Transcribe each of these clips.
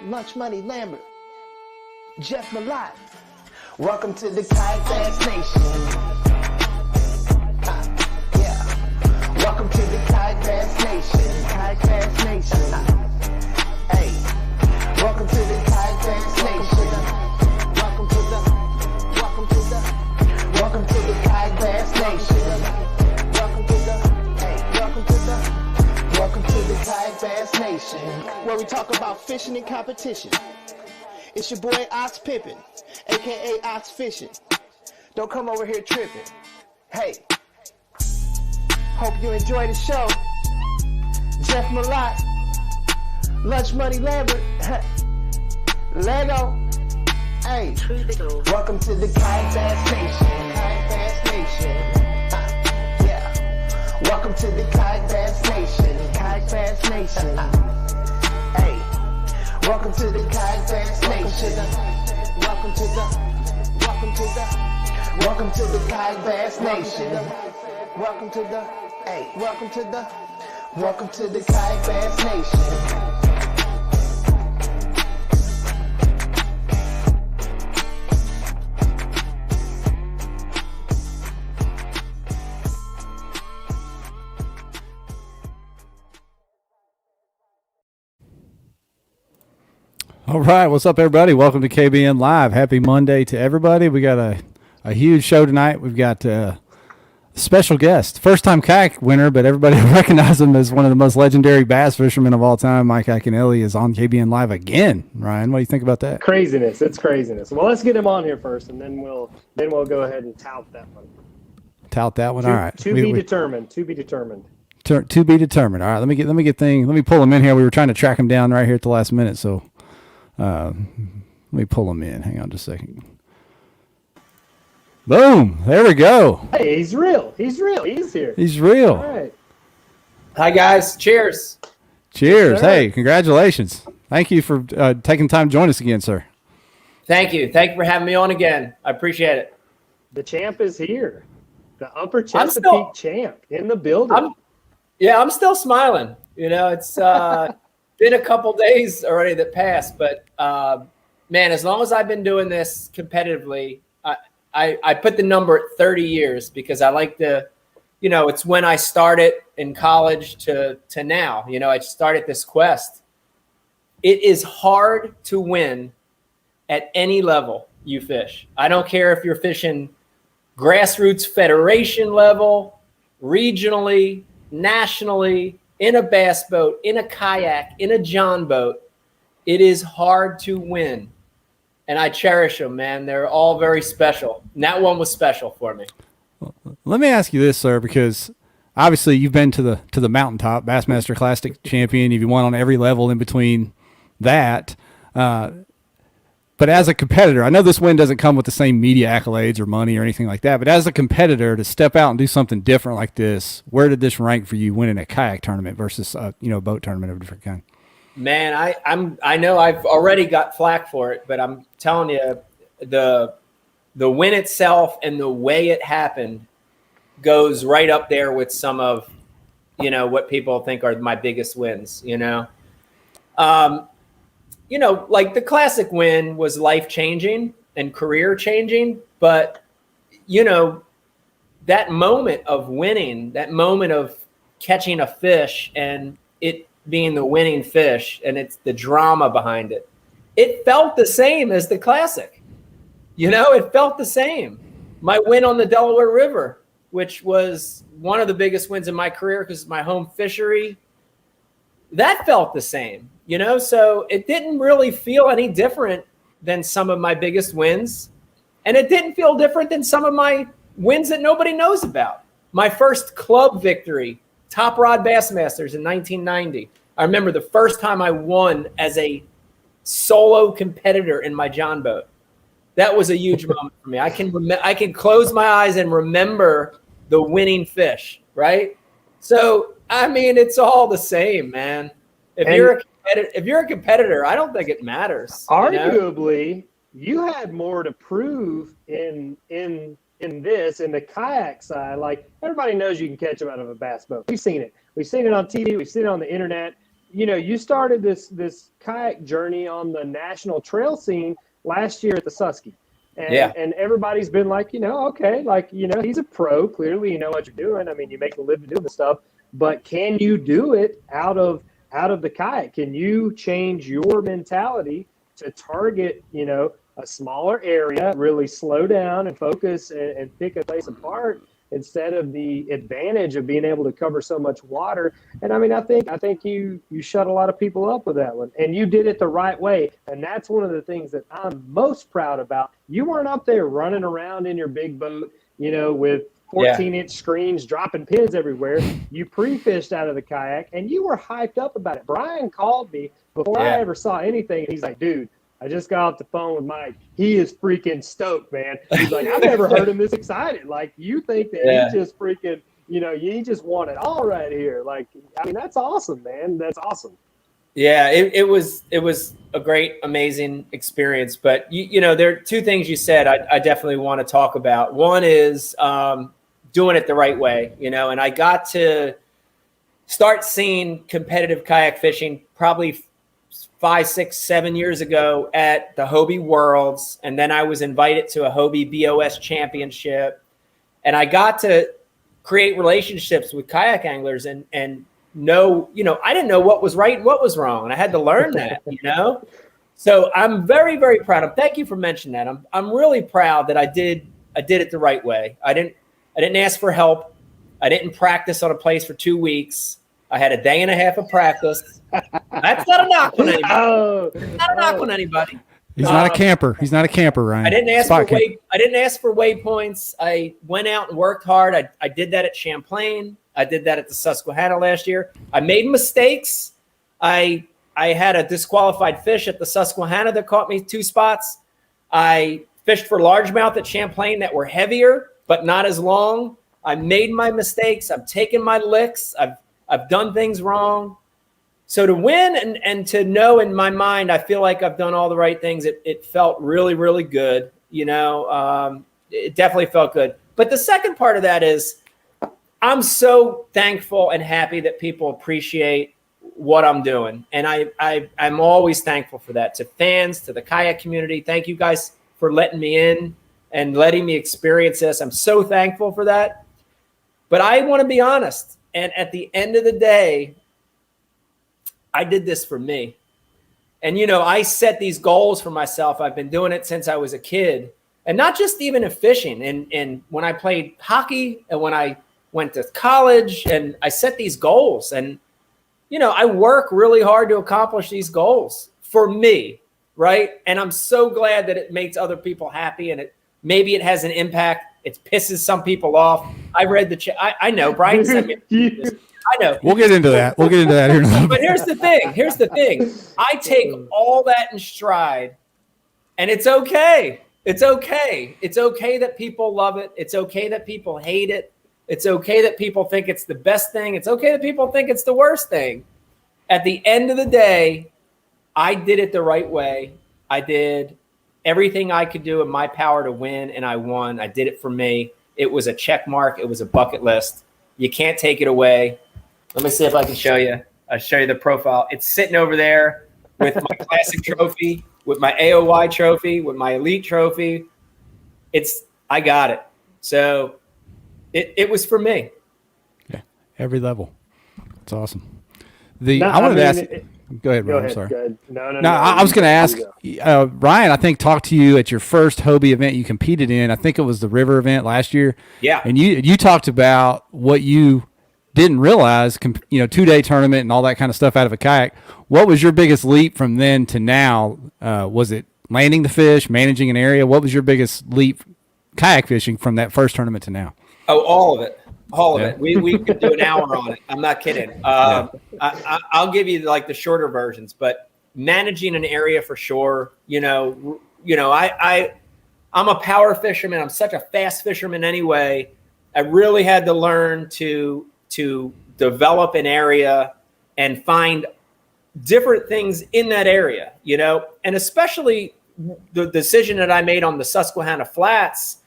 Lunch Money Lambert, Jeff Malott. Welcome to the Kayak Bass Nation. Yeah. Welcome to the Kayak Bass Nation. Kayak Bass Nation. Hey. Welcome to the Kayak Bass Nation. Welcome to the Kayak Bass Nation. Welcome to the Kayak Bass Nation, where we talk about fishing and competition. It's your boy Ox Pippin, aka Ox Fishing. Don't come over here tripping. Hey, hope you enjoy the show. Jeff Malott, Lunch Money Lambert, Lego. Hey, welcome to the Kayak Bass Nation. Kayak Bass Nation. Yeah. Welcome to the Kayak Bass Nation. Kayak Bass Nation. Hey. Welcome to the Kayak Bass Nation. Welcome to the Kayak Bass Nation. Welcome to the Kayak Bass Nation. All right, what's up, everybody? Welcome to KBN Live. Happy Monday to everybody. We got a huge show tonight. We've got a special guest, first-time kayak winner, but everybody recognizes him as one of the most legendary bass fishermen of all time. Mike Iaconelli is on KBN Live again. Ryan, what do you think about that? Craziness. It's craziness. Well, let's get him on here first, and then we'll go ahead and tout that one. Tout that one. All right. To be determined. To be determined. To be determined. All right. Let me pull him in here. We were trying to track him down right here at the last minute, so. Let me pull him in. Hang on just a second. Boom. There we go. Hey, he's real. He's real. He's here. He's real. All right. Hi, guys. Cheers. Cheers. Hey, congratulations. Thank you for taking time to join us again, sir. Thank you. Thank you for having me on again. I appreciate it. The champ is here. The Upper Chesapeake champ in the building. I'm still smiling. You know, it's been a couple days already that passed, but man, as long as I've been doing this competitively, I put the number at 30 years because I like to, you know, it's when I started in college to now. You know, I started this quest. It is hard to win at any level you fish. I don't care if you're fishing grassroots federation level, regionally, nationally, in a bass boat, in a kayak, in a John boat. It is hard to win. And I cherish them, man. They're all very special. And that one was special for me. Let me ask you this, sir, because obviously you've been to the mountaintop, Bassmaster Classic champion. You've won on every level in between that. But as a competitor, I know this win doesn't come with the same media accolades or money or anything like that, but as a competitor to step out and do something different like this, where did this rank for you winning a kayak tournament versus a boat tournament of a different kind? Man, I know I've already got flack for it, but I'm telling you, the win itself and the way it happened goes right up there with some of, what people think are my biggest wins, like the classic win was life-changing and career-changing, but, that moment of winning, that moment of catching a fish and it being the winning fish and it's the drama behind it, it felt the same as the classic. It felt the same. My win on the Delaware River, which was one of the biggest wins in my career because it's my home fishery, that felt the same. So it didn't really feel any different than some of my biggest wins. And it didn't feel different than some of my wins that nobody knows about. My first club victory, Top Rod Bassmasters in 1990. I remember the first time I won as a solo competitor in my John boat. That was a huge moment for me. I can close my eyes and remember the winning fish, right? So, I mean, it's all the same, man. If you're a competitor, I don't think it matters. Arguably, you had more to prove in the kayak side. Like, everybody knows you can catch them out of a bass boat. We've seen it. We've seen it on TV. We've seen it on the internet. you started this kayak journey on the national trail scene last year at the Susky. And everybody's been like, okay, like, he's a pro. Clearly, you know what you're doing. I mean, you make a living doing this stuff, but can you do it out of the kayak? Can you change your mentality to target, a smaller area, really slow down and focus and pick a place apart instead of the advantage of being able to cover so much water? And I mean, I think you shut a lot of people up with that one, and you did it the right way. And that's one of the things that I'm most proud about. You weren't up there running around in your big boat, with 14-inch screens, dropping pins everywhere. You pre-fished out of the kayak, and you were hyped up about it. Brian called me before I ever saw anything. He's like, dude, I just got off the phone with Mike. He is freaking stoked, man. He's like, I've never heard him this excited. Like, you think that he just freaking, you just want it all right here. Like, I mean, that's awesome, man. That's awesome. Yeah, it was a great, amazing experience. But, there are two things you said I definitely want to talk about. One is doing it the right way, and I got to start seeing competitive kayak fishing probably 5, 6, 7 years ago at the Hobie Worlds. And then I was invited to a Hobie BOS championship. And I got to create relationships with kayak anglers and know, I didn't know what was right and what was wrong. And I had to learn that, So I'm very, very proud. Thank you for mentioning that. I'm really proud that I did it the right way. I didn't ask for help. I didn't practice on a place for 2 weeks. I had a day and a half of practice. That's not a knock on anybody. Not a knock on anybody. He's not a camper. He's not a camper, Ryan. I didn't ask for waypoints. I went out and worked hard. I did that at Champlain. I did that at the Susquehanna last year. I made mistakes. I had a disqualified fish at the Susquehanna that caught me 2 spots. I fished for largemouth at Champlain that were heavier but not as long. I made my mistakes. I've taken my licks. I've done things wrong. So to win and to know in my mind, I feel like I've done all the right things. It felt really, really good. It definitely felt good. But the second part of that is I'm so thankful and happy that people appreciate what I'm doing. And I'm always thankful for that. To fans, to the kayak community, thank you guys for letting me in and letting me experience this. I'm so thankful for that. But I want to be honest. And at the end of the day, I did this for me. And, I set these goals for myself. I've been doing it since I was a kid. And not just even in fishing. And when I played hockey and when I went to college, and I set these goals. And, I work really hard to accomplish these goals for me, right? And I'm so glad that it makes other people happy, and maybe it has an impact. It pisses some people off. I read I know Brian sent me this. I know. We'll get into that. Here in a minute. But here's the thing. I take all that in stride, and it's okay. It's okay. It's okay that people love it. It's okay that people hate it. It's okay that people think it's the best thing. It's okay that people think it's the worst thing. At the end of the day, I did it the right way. I did everything I could do in my power to win, and I won. I did it for me. It was a check mark. It was a bucket list. You can't take it away. Let me see if I can show you. I'll show you the profile. It's sitting over there with my classic trophy, with my AOY trophy, with my elite trophy. I got it. So it was for me. Yeah, every level. That's awesome. I wanted to ask. Go ahead, Ryan. I'm sorry. Go ahead. No. I was going to ask, Ryan, I think talked to you at your first Hobie event you competed in. I think it was the River event last year. Yeah. And you talked about what you didn't realize, 2-day tournament and all that kind of stuff out of a kayak. What was your biggest leap from then to now? Was it landing the fish, managing an area? What was your biggest leap kayak fishing from that first tournament to now? Oh, all of it. All of it. We could do an hour on it. I'm not kidding. I'll give you like the shorter versions, but managing an area for sure. I'm a power fisherman. I'm such a fast fisherman anyway. I really had to learn to develop an area and find different things in that area, and especially the decision that I made on the Susquehanna Flats,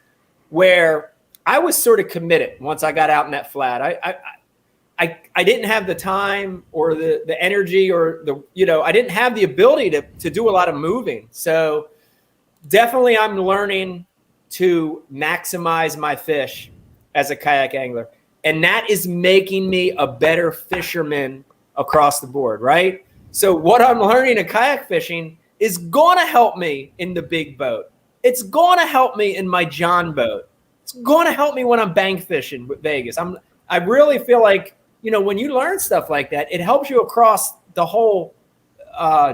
where I was sort of committed once I got out in that flat. I didn't have the time or the energy or I didn't have the ability to do a lot of moving. So definitely I'm learning to maximize my fish as a kayak angler. And that is making me a better fisherman across the board, right? So what I'm learning in kayak fishing is going to help me in the big boat. It's going to help me in my John boat. It's going to help me when I'm bank fishing with Vegas. I really feel like, when you learn stuff like that, it helps you across the whole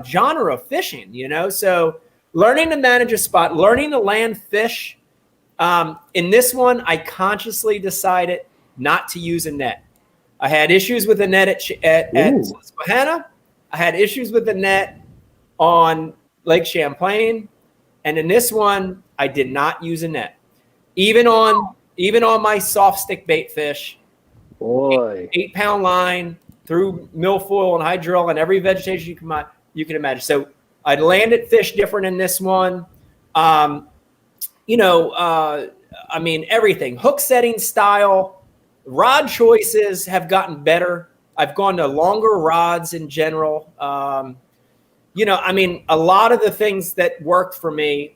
genre of fishing, So learning to manage a spot, learning to land fish. In this one, I consciously decided not to use a net. I had issues with the net at Susquehanna. I had issues with the net on Lake Champlain. And in this one, I did not use a net. Even on my soft stick bait fish, boy, 8-pound line through milfoil and hydrilla and every vegetation you can imagine. So I landed fish different in this one. Everything, hook setting style, rod choices have gotten better. I've gone to longer rods in general. A lot of the things that worked for me,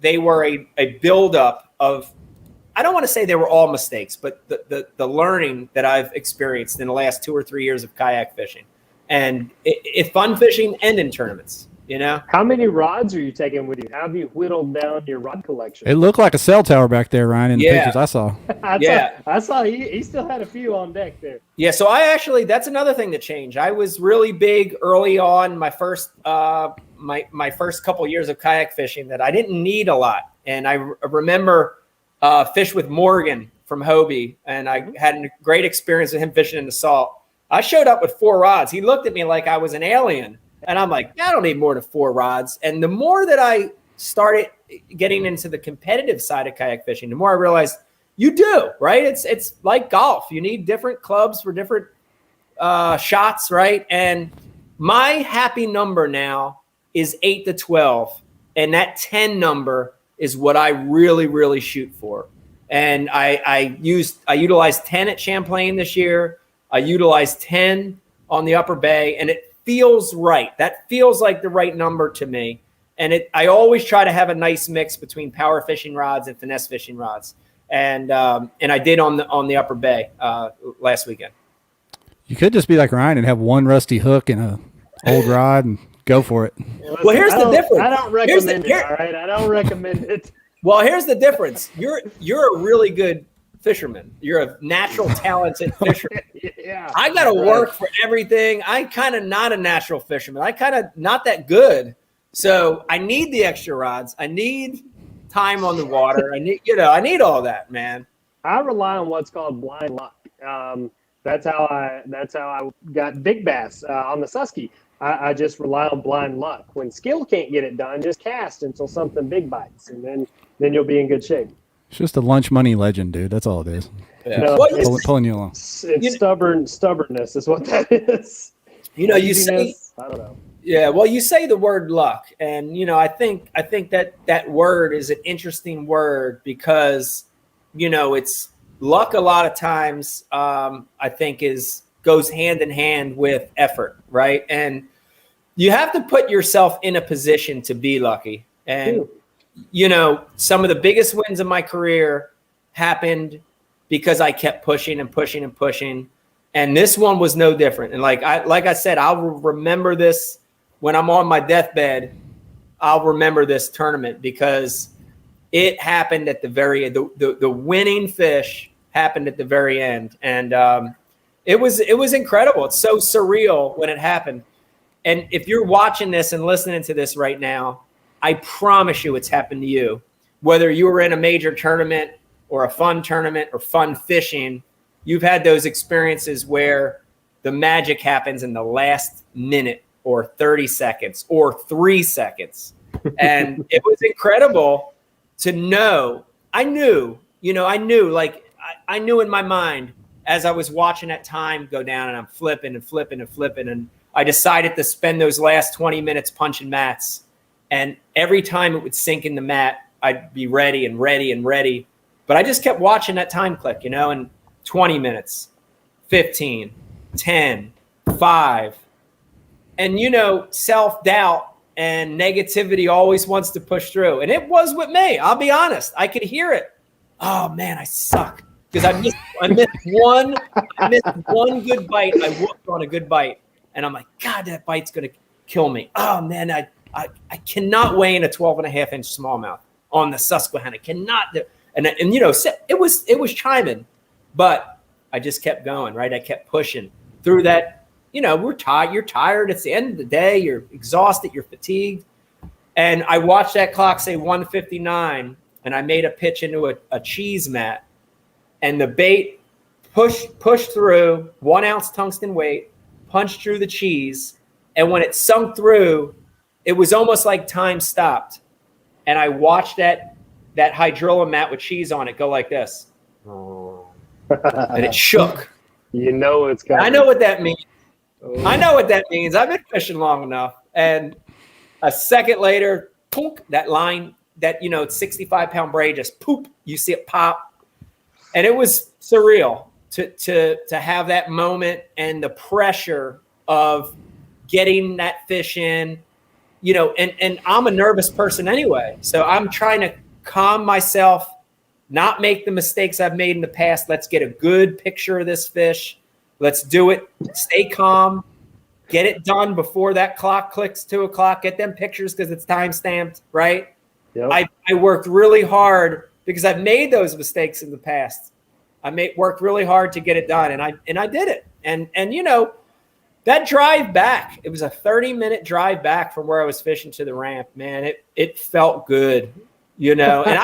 they were a buildup of, I don't want to say they were all mistakes, but the learning that I've experienced in the last 2 or 3 years of kayak fishing, and it's fun fishing and in tournaments. How many rods are you taking with you? How have you whittled down your rod collection? It looked like a cell tower back there, Ryan, in the pictures I saw. I saw he still had a few on deck there. Yeah, so that's another thing that changed. I was really big early on, my first my first couple years of kayak fishing, that I didn't need a lot. And I remember fish with Morgan from Hobie, and I had a great experience with him fishing in the salt. I showed up with 4 rods. He looked at me like I was an alien. And I'm like, I don't need more than 4 rods. And the more that I started getting into the competitive side of kayak fishing, the more I realized you do, right? It's like golf. You need different clubs for different shots, right? And my happy number now is 8 to 12. And that 10 number is what I really, really shoot for. And I utilized 10 at Champlain this year. I utilized 10 on the Upper Bay, and it feels right. That feels like the right number to me. And I always try to have a nice mix between power fishing rods and finesse fishing rods. And I did on the Upper Bay last weekend. You could just be like Ryan and have one rusty hook and a old rod and go for it. Well, here's the difference. I don't recommend it. All right, I don't recommend it. Well, here's the difference. You're a really good fisherman. You're a natural talented fisherman. Yeah. I got to work for everything. I'm kind of not a natural fisherman. I kind of not that good. So I need the extra rods. I need time on the water. I need all that, man. I rely on what's called blind luck. That's how I got big bass on the Susky. I just rely on blind luck. When skill can't get it done, just cast until something big bites, and then you'll be in good shape. It's just a lunch money legend, dude. That's all it is. Yeah. No, Pulling you along. It's stubbornness is what that is. You say, I don't know. Yeah, well, you say the word luck, and I think that word is an interesting word because it's luck a lot of times. I think goes hand in hand with effort, right? And you have to put yourself in a position to be lucky. And some of the biggest wins of my career happened because I kept pushing and pushing and pushing. And this one was no different. And like I said, I'll remember this when I'm on my deathbed. I'll remember this tournament because it happened at the very end. The winning fish happened at the very end. And it was incredible. It's so surreal when it happened. And if you're watching this and listening to this right now, I promise you it's happened to you. Whether you were in a major tournament or a fun tournament or fun fishing, you've had those experiences where the magic happens in the last minute or 30 seconds or 3 seconds. And it was incredible to know. I knew in my mind as I was watching that time go down, and I'm flipping and flipping and flipping. And I decided to spend those last 20 minutes punching mats. And every time it would sink in the mat, I'd be ready and ready and ready. But I just kept watching that time click, and 20 minutes, 15, 10, 5. And, you know, self-doubt and negativity always wants to push through. And it was with me. I'll be honest. I could hear it. Oh, man, I suck. Because I missed one good bite. I whooped on a good bite. And I'm like, God, that bite's going to kill me. Oh, man, I cannot weigh in a 12.5-inch smallmouth on the Susquehanna. Cannot do. And you know, it was chiming, but I just kept going, right? I kept pushing through that. You know, we're tired. You're tired. It's the end of the day. You're exhausted. You're fatigued. And I watched that clock say 1:59, and I made a pitch into a cheese mat, and the bait pushed through 1 ounce tungsten weight, punched through the cheese, and when it sunk through, it was almost like time stopped. And I watched that hydrola mat with cheese on it go like this. Oh. And it shook. You know it's coming. I know what that means. Oh. I know what that means. I've been fishing long enough. And a second later, poof, that line, that, you know, 65-pound braid just poop. You see it pop. And it was surreal to have that moment and the pressure of getting that fish in. You know, and I'm a nervous person anyway. So I'm trying to calm myself, not make the mistakes I've made in the past. Let's get a good picture of this fish. Let's do it. Stay calm. Get it done before that clock clicks 2 o'clock. Get them pictures because it's time stamped, right? Yep. I worked really hard because I've made those mistakes in the past. Worked really hard to get it done, and I did it. And you know, that drive back, it was a 30-minute drive back from where I was fishing to the ramp. Man, it felt good, you know. And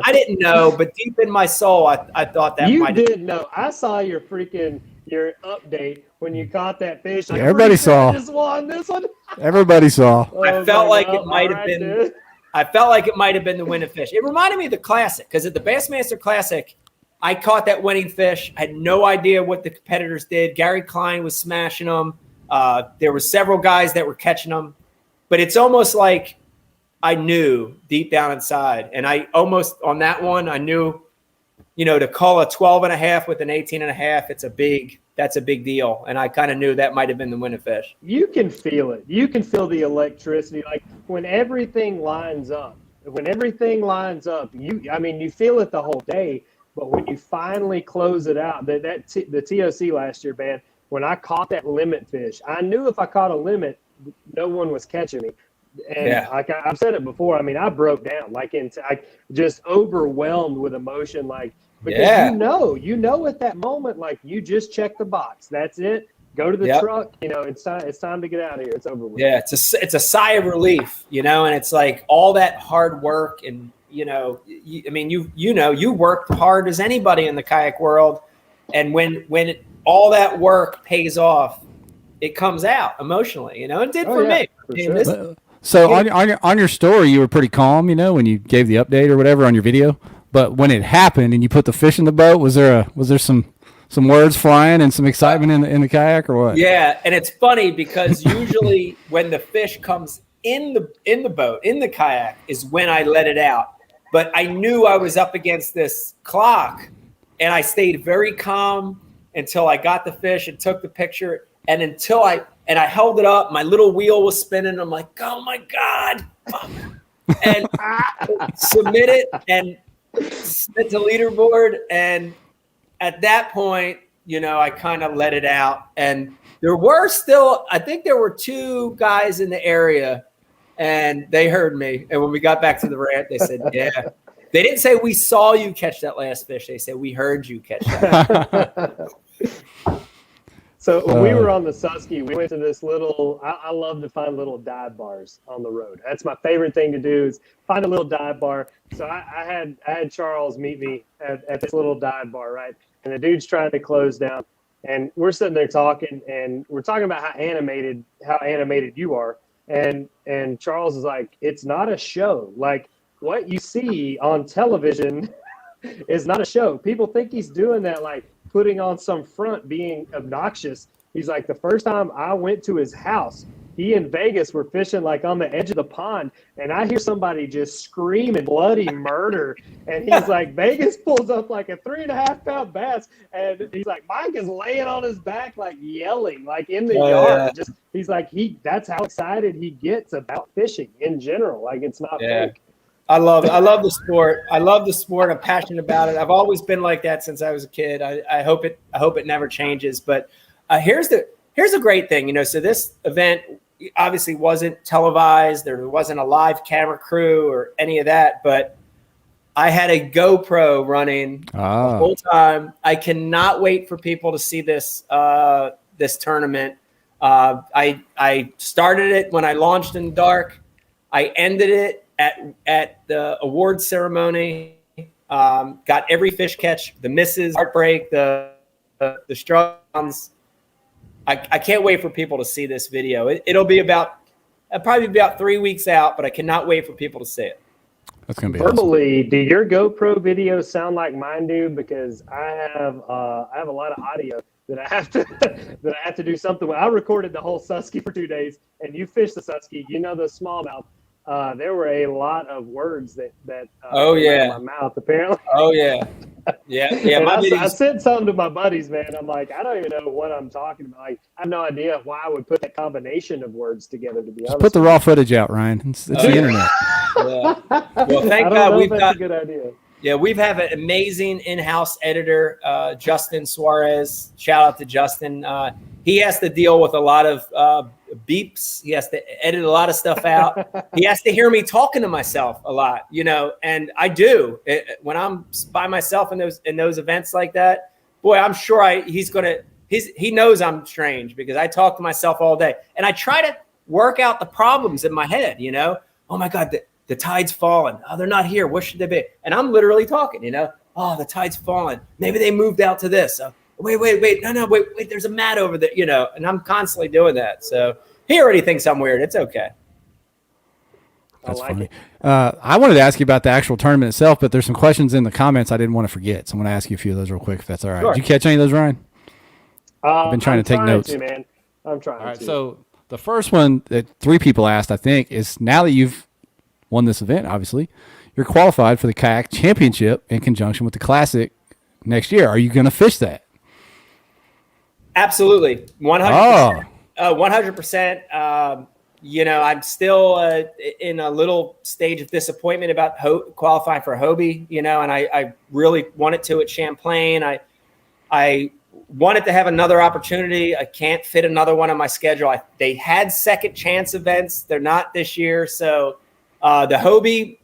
I didn't know, but deep in my soul, I thought that you did know. I saw your update when you caught that fish. Like, everybody saw this one. Everybody saw. I felt like it might have been. Dude. I felt like it might have been the winning fish. It reminded me of the Classic, because at the Bassmaster Classic, I caught that winning fish. I had no idea what the competitors did. Gary Klein was smashing them. There were several guys that were catching them. But it's almost like I knew deep down inside. And I almost, on that one, I knew, you know, to call a 12.5 with an 18.5, that's a big deal. And I kind of knew that might have been the winning fish. You can feel it. You can feel the electricity. Like when everything lines up, you feel it the whole day. But when you finally close it out, the TOC last year, man, when I caught that limit fish, I knew if I caught a limit, no one was catching me. And yeah. Like I've said it before, I mean, I broke down, I just overwhelmed with emotion, like, because yeah. you know at that moment, like, you just check the box. That's it. Go to the truck. You know, it's time to get out of here. It's over with. Yeah, it's a sigh of relief, you know, and it's like all that hard work and, you know, you worked hard as anybody in the kayak world, and when all that work pays off, it comes out emotionally. You know, it did for me. For sure. So on your story, you were pretty calm, you know, when you gave the update or whatever on your video. But when it happened and you put the fish in the boat, was there some words flying and some excitement in the kayak or what? Yeah, and it's funny because usually when the fish comes in the boat, in the kayak, is when I let it out. But I knew I was up against this clock, and I stayed very calm until I got the fish and took the picture. And until I held it up, my little wheel was spinning. I'm like, oh my God. And submit it and submit to leaderboard. And at that point, you know, I kind of let it out. And I think there were 2 guys in the area, and they heard me. And when we got back to the ramp, they said, yeah. They didn't say we saw you catch that last fish. They said we heard you catch that. So when we were on the Susky, we went to this little, I love to find little dive bars on the road. That's my favorite thing to do, is find a little dive bar. So I had Charles meet me at this little dive bar, right? And the dude's trying to close down. And we're sitting there talking, and we're talking about how animated you are. And Charles is like, it's not a show. Like, what you see on television is not a show. People think he's doing that, like putting on some front, being obnoxious. He's like, the first time I went to his house, he and Vegas were fishing like on the edge of the pond, and I hear somebody just screaming bloody murder. And he's like, Vegas pulls up like a 3.5-pound bass, and he's like, Mike is laying on his back, like yelling, like in the yard. Yeah. Just he's like, that's how excited he gets about fishing in general. Like it's not fake. I love the sport. I love the sport. I'm passionate about it. I've always been like that since I was a kid. I hope it never changes. But here's a great thing, you know. So this event obviously wasn't televised. There wasn't a live camera crew or any of that. But I had a GoPro running the whole time. I cannot wait for people to see this this tournament. I started it when I launched in the dark. I ended it at the award ceremony. Got every fish catch, the misses, heartbreak, the struggles. I can't wait for people to see this video. It'll be probably about 3 weeks out, but I cannot wait for people to see it. That's gonna be verbally. Awesome. Do your GoPro videos sound like mine do? Because I have a lot of audio that I have to do something with. I recorded the whole Susky for 2 days, and you fished the Susky. You know the smallmouth. There were a lot of words that came out of my mouth apparently. Oh yeah. Yeah. I sent some to my buddies, man. I'm like, I don't even know what I'm talking about. Like, I have no idea why I would put that combination of words together, to be honest. Put the raw footage out, Ryan. It's the internet. Yeah. Well, thank God we've got a good idea. Yeah, we have an amazing in-house editor, Justin Suarez. Shout out to Justin. He has to deal with a lot of beeps. He has to edit a lot of stuff out. He has to hear me talking to myself a lot, you know, and I do. When I'm by myself in those events like that, boy, I'm sure he knows I'm strange because I talk to myself all day. And I try to work out the problems in my head, you know. Oh, my God, the tide's fallen. Oh, they're not here. What should they be? And I'm literally talking, you know. Oh, the tide's fallen. Maybe they moved out to this. Wait. No, wait. There's a mat over there, you know. And I'm constantly doing that. So he already thinks I'm weird. It's okay. That's funny. I wanted to ask you about the actual tournament itself, but there's some questions in the comments I didn't want to forget. So I'm going to ask you a few of those real quick, if that's all right. Sure. Did you catch any of those, Ryan? I've been trying to take notes. Man. I'm trying to. All right, so the first one that 3 people asked, I think, is now that you've won this event, obviously, you're qualified for the Kayak Championship in conjunction with the Classic next year. Are you going to fish that? Absolutely. 100%. 100%. You know, I'm still in a little stage of disappointment about qualifying for Hobie, you know, and I really wanted to at Champlain. I wanted to have another opportunity. I can't fit another one on my schedule. They had second chance events. They're not this year. So the Hobie,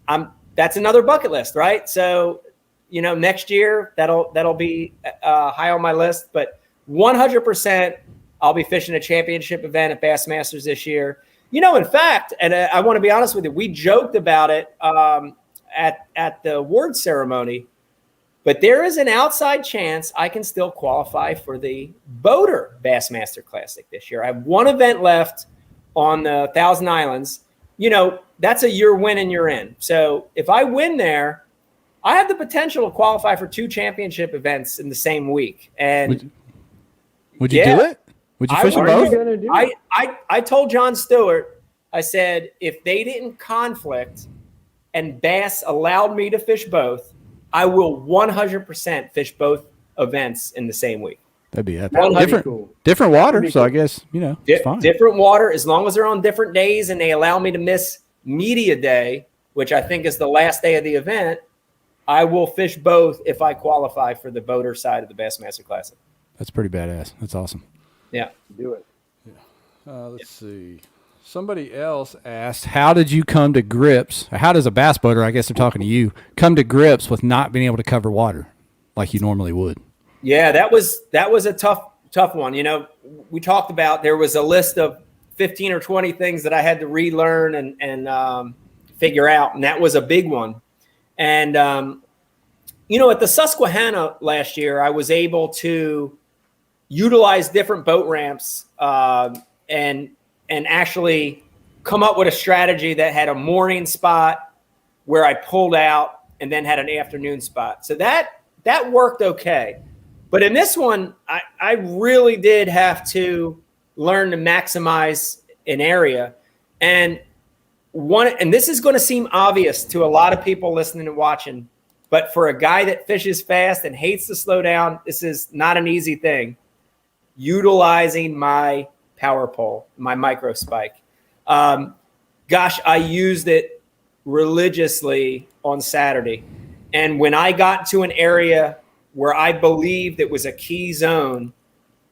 that's another bucket list, right? So, you know, next year that'll be high on my list, but 100% I'll be fishing a championship event at Bass Masters this year. You know, in fact, and I want to be honest with you, we joked about it at the award ceremony, but there is an outside chance I can still qualify for the Boater Bassmaster Classic this year. I have one event left on the Thousand Islands. You know, that's a year win and you're in. So if I win there, I have the potential to qualify for 2 championship events in the same week. And would you do it? Would you fish them both? I told John Stewart, I said, if they didn't conflict and Bass allowed me to fish both, I will 100% fish both events in the same week. That'd be epic. Different water, so I guess, you know, it's fine. Different water, as long as they're on different days and they allow me to miss media day, which I think is the last day of the event, I will fish both if I qualify for the boater side of the Bassmaster Classic. That's pretty badass. That's awesome. Yeah. Do it. Yeah. Let's see. Somebody else asked, how did you come to grips? How does a bass boater, I guess they're talking to you, come to grips with not being able to cover water like you normally would? Yeah, that was a tough one. You know, we talked about there was a list of 15 or 20 things that I had to relearn and figure out, and that was a big one. And you know, at the Susquehanna last year, I was able to utilize different boat ramps and actually come up with a strategy that had a morning spot where I pulled out and then had an afternoon spot. So that worked okay. But in this one, I really did have to learn to maximize an area. And this is going to seem obvious to a lot of people listening and watching, but for a guy that fishes fast and hates to slow down, this is not an easy thing. Utilizing my power pole, my micro spike. Gosh, I used it religiously on Saturday. And when I got to an area where I believed it was a key zone,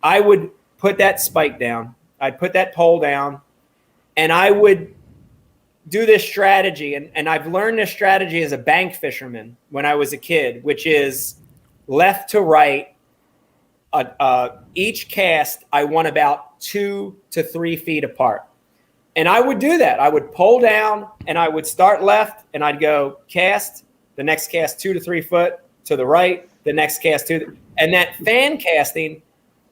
I would put that spike down. I'd put that pole down, and I would do this strategy. And I've learned this strategy as a bank fisherman when I was a kid, which is left to right. Each cast, I want about 2 to 3 feet apart. And I would do that. I would pole down, and I would start left, and I'd go cast, the next cast 2 to 3 foot to the right, the next cast and that fan casting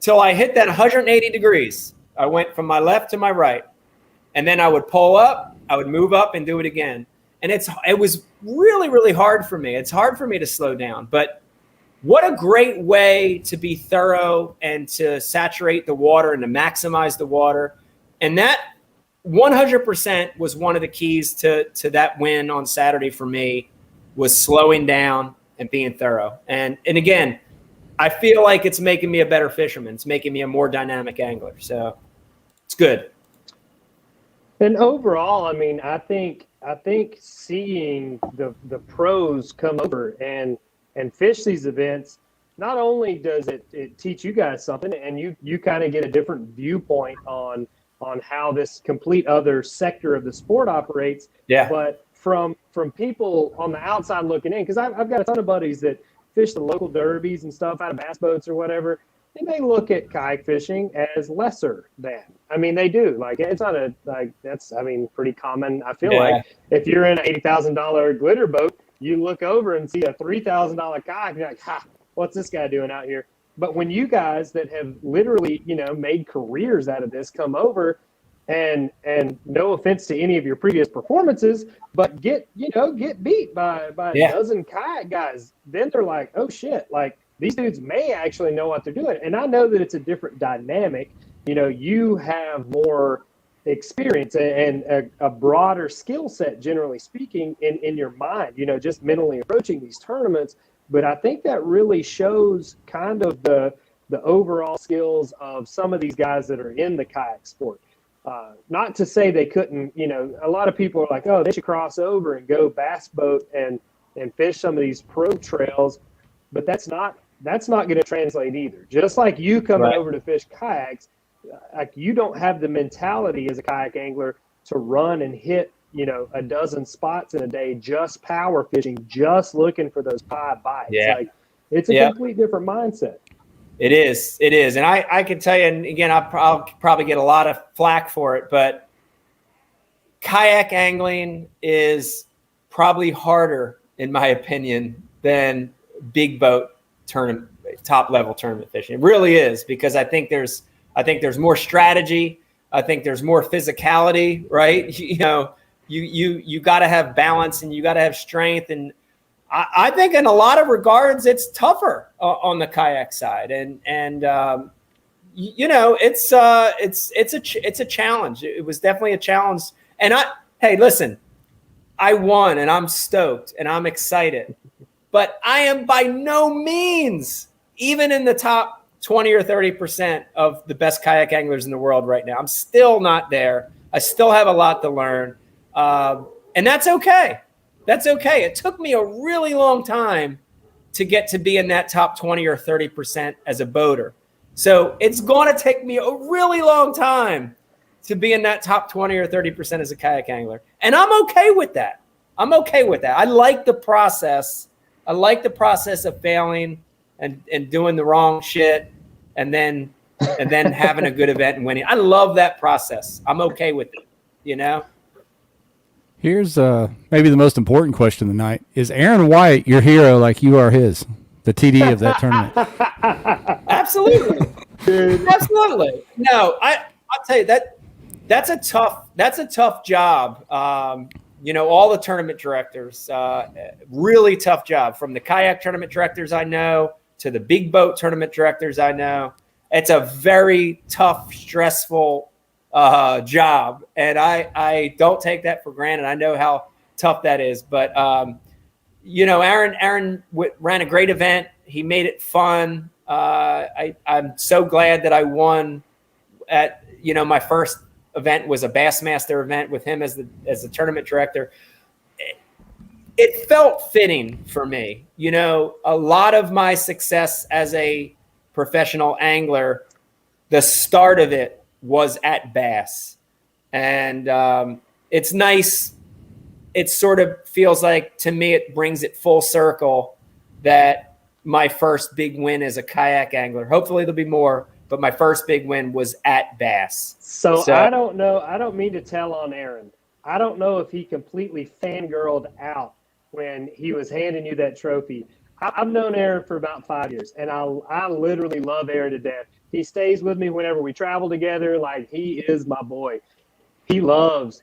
till I hit that 180 degrees. I went from my left to my right. And then I would pull up, I would move up and do it again. And it was really, really hard for me. It's hard for me to slow down. But what a great way to be thorough and to saturate the water and to maximize the water. And that 100% was one of the keys to that win on Saturday for me, was slowing down and being thorough. And again, I feel like it's making me a better fisherman. It's making me a more dynamic angler. So it's good. And overall, I mean, I think seeing the pros come over and fish these events, not only does it teach you guys something, and you kind of get a different viewpoint on how this complete other sector of the sport operates. Yeah. But from people on the outside looking in, because I've got a ton of buddies that fish the local derbies and stuff out of bass boats or whatever, and they look at kayak fishing as lesser than. I mean, they do. Like, it's not that's pretty common. I feel like if you're in an $80,000 glitter boat, you look over and see a $3,000 kayak, and you're like, ha, what's this guy doing out here? But when you guys that have literally, made careers out of this come over, and no offense to any of your previous performances, but get beat by a dozen kayak guys, then they're like, oh shit, like these dudes may actually know what they're doing. And I know that it's a different dynamic. You have more experience and a broader skill set, generally speaking, in your mind, just mentally approaching these tournaments. But I think that really shows kind of the overall skills of some of these guys that are in the kayak sport. Not to say they couldn't, a lot of people are like, oh, they should cross over and go bass boat and fish some of these pro trails, but that's not going to translate either. Just like you coming over to fish kayaks, like you don't have the mentality as a kayak angler to run and hit, a dozen spots in a day, just power fishing, just looking for those 5 bites. Yeah. Like, it's a complete different mindset. It is. And I can tell you, and again, I'll probably get a lot of flack for it, but kayak angling is probably harder, in my opinion, than big boat tournament, top level tournament fishing. It really is, because I think there's more strategy. I think there's more physicality, right? You got to have balance, and you got to have strength. And I think in a lot of regards, it's tougher on the kayak side. And it's a challenge. It was definitely a challenge. And hey, listen, I won, and I'm stoked, and I'm excited. But I am by no means even in the top 20 or 30% of the best kayak anglers in the world right now. I'm still not there. I still have a lot to learn. And that's okay. That's okay. It took me a really long time to get to be in that top 20 or 30% as a boater. So it's going to take me a really long time to be in that top 20 or 30% as a kayak angler. And I'm okay with that. I like the process. I like the process of failing and doing the wrong shit and then having a good event and winning. I love that process. I'm okay with it, Here's maybe the most important question of the night. Is Aaron White your hero like you are his, the TD of that tournament? Absolutely. Absolutely. No, I'll tell you that's a tough job. All the tournament directors, really tough job, from the kayak tournament directors I know to the big boat tournament directors I know. It's a very tough, stressful job. And I don't take that for granted. I know how tough that is. But, Aaron ran a great event. He made it fun. I'm so glad that I won at, my first event was a Bassmaster event with him as the tournament director. It felt fitting for me. A lot of my success as a professional angler, the start of it was at Bass. And it's nice. It sort of feels like, to me, it brings it full circle that my first big win as a kayak angler, hopefully there'll be more, but my first big win was at Bass. So I don't know. I don't mean to tell on Aaron. I don't know if he completely fangirled out when he was handing you that trophy. I've known Aaron for about 5 years, and I literally love Aaron to death. He stays with me whenever we travel together. Like, he is my boy. He loves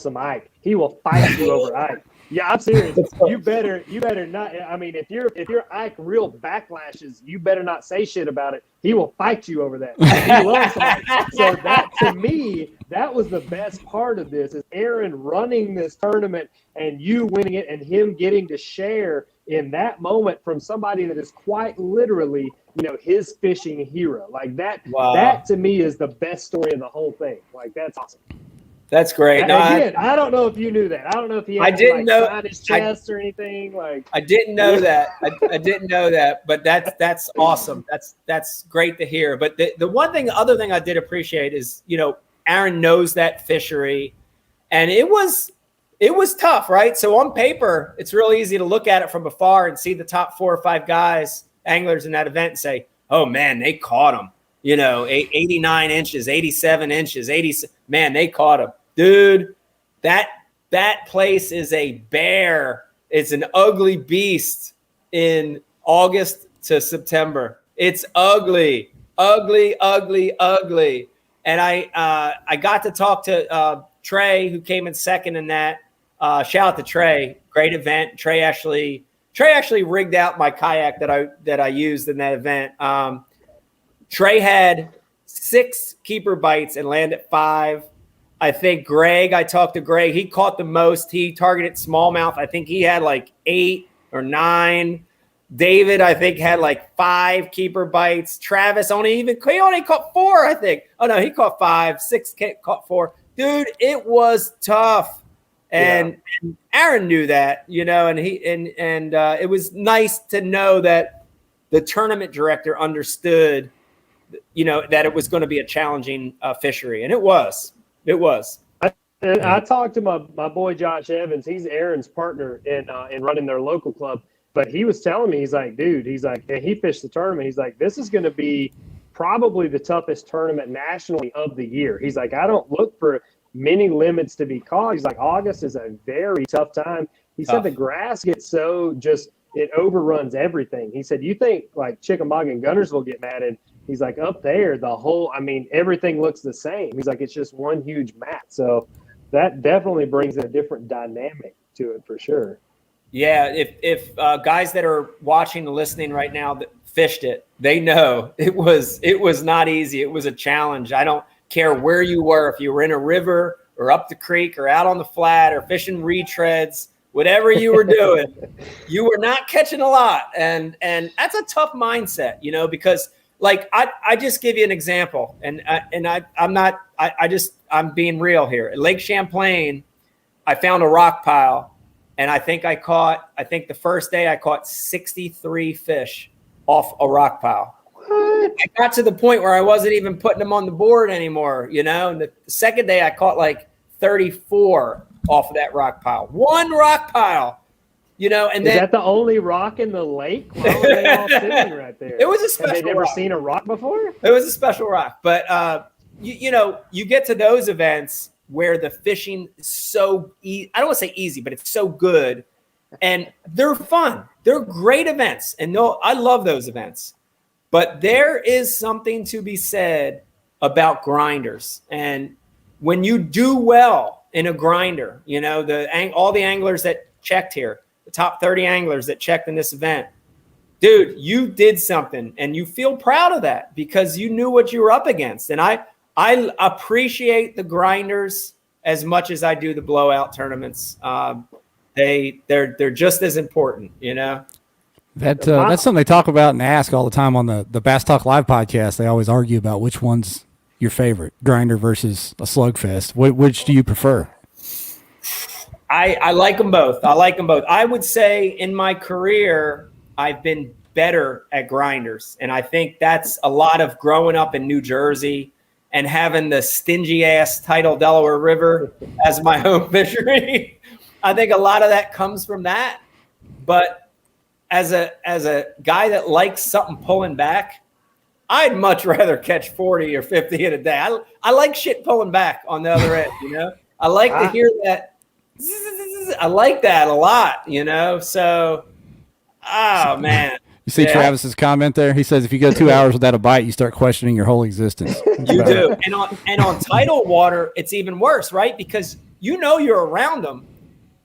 some Ike. He will fight you over Ike. Yeah, I'm serious. You better not. I mean, if your Ike real backlashes, you better not say shit about it. He will fight you over that. He loves some Ike. So that, to me, that was the best part of this, is Aaron running this tournament and you winning it and him getting to share in that moment from somebody that is quite literally, his fishing hero. Like that. Wow. That to me is the best story of the whole thing. Like, that's awesome. That's great. No, I don't know if you knew that. I don't know if he had sign his chest or anything. Like, I didn't know that. I didn't know that, but that's awesome. That's great to hear. But the other thing I did appreciate is, Aaron knows that fishery, and it was tough, right? So on paper, it's real easy to look at it from afar and see the top 4 or 5 guys, anglers in that event, and say, "Oh man, they caught them." 89 inches, 87 inches, 80. Man, they caught him. Dude, that place is a bear. It's an ugly beast in August to September. It's ugly, ugly, ugly, ugly. And I got to talk to Trey, who came in second in that. Shout out to Trey. Great event. Trey actually rigged out my kayak that I used in that event. Trey had 6 keeper bites and landed 5. I think I talked to Greg. He caught the most. He targeted smallmouth. I think he had like 8 or 9. David, I think, had like 5 keeper bites. Travis he only caught 4, I think. Oh no, he caught 5. 6 caught 4. Dude, it was tough. And Aaron knew that, and it was nice to know that the tournament director understood that it was going to be a challenging fishery. And it was. I talked to my boy, Josh Evans. He's Aaron's partner in running their local club. But he was telling me, he's like, dude, and he fished the tournament. He's like, this is going to be probably the toughest tournament nationally of the year. He's like, I don't look for many limits to be caught. He's like, August is a very tough time. He said the grass gets it overruns everything. He said, you think like Chickamauga and Gunnersville get mad, and he's like, up there, everything looks the same. He's like, it's just one huge mat. So that definitely brings a different dynamic to it for sure. Yeah, if guys that are watching and listening right now that fished it, they know it was not easy. It was a challenge. I don't care where you were, if you were in a river or up the creek or out on the flat or fishing retreads, whatever you were doing, you were not catching a lot. And that's a tough mindset, because like I just give you an example, and I'm being real here. At Lake Champlain, I found a rock pile, and I think the first day I caught 63 fish off a rock pile. What? I got to the point where I wasn't even putting them on the board anymore, and the second day I caught like 34 off of that rock pile. One rock pile. And is that the only rock in the lake? Why were they all sitting right there? It was a special rock. Have they never seen a rock before? It was a special rock. But, you get to those events where the fishing is so easy. I don't want to say easy, but it's so good. And they're fun. They're great events. And I love those events. But there is something to be said about grinders. And when you do well in a grinder, all the anglers that checked here, the top 30 anglers that checked in this event, dude, you did something, and you feel proud of that because you knew what you were up against. And I I appreciate the grinders as much as I do the blowout tournaments. They're just as important, you know. That's something they talk about and ask all the time on the Bass Talk Live podcast. They always argue about which one's your favorite, grinder versus a slugfest. Which do you prefer? I like them both. I would say in my career, I've been better at grinders. And I think that's a lot of growing up in New Jersey and having the stingy ass tidal Delaware River as my home fishery. I think a lot of that comes from that. But as a guy that likes something pulling back, I'd much rather catch 40 or 50 in a day. I like shit pulling back on the other end, you know. I like to hear that. I like that a lot, you know. So, oh man. You see Travis's comment there? He says if you go 2 hours without a bite, you start questioning your whole existence. You do. And on tidal water, it's even worse, right? Because you know you're around them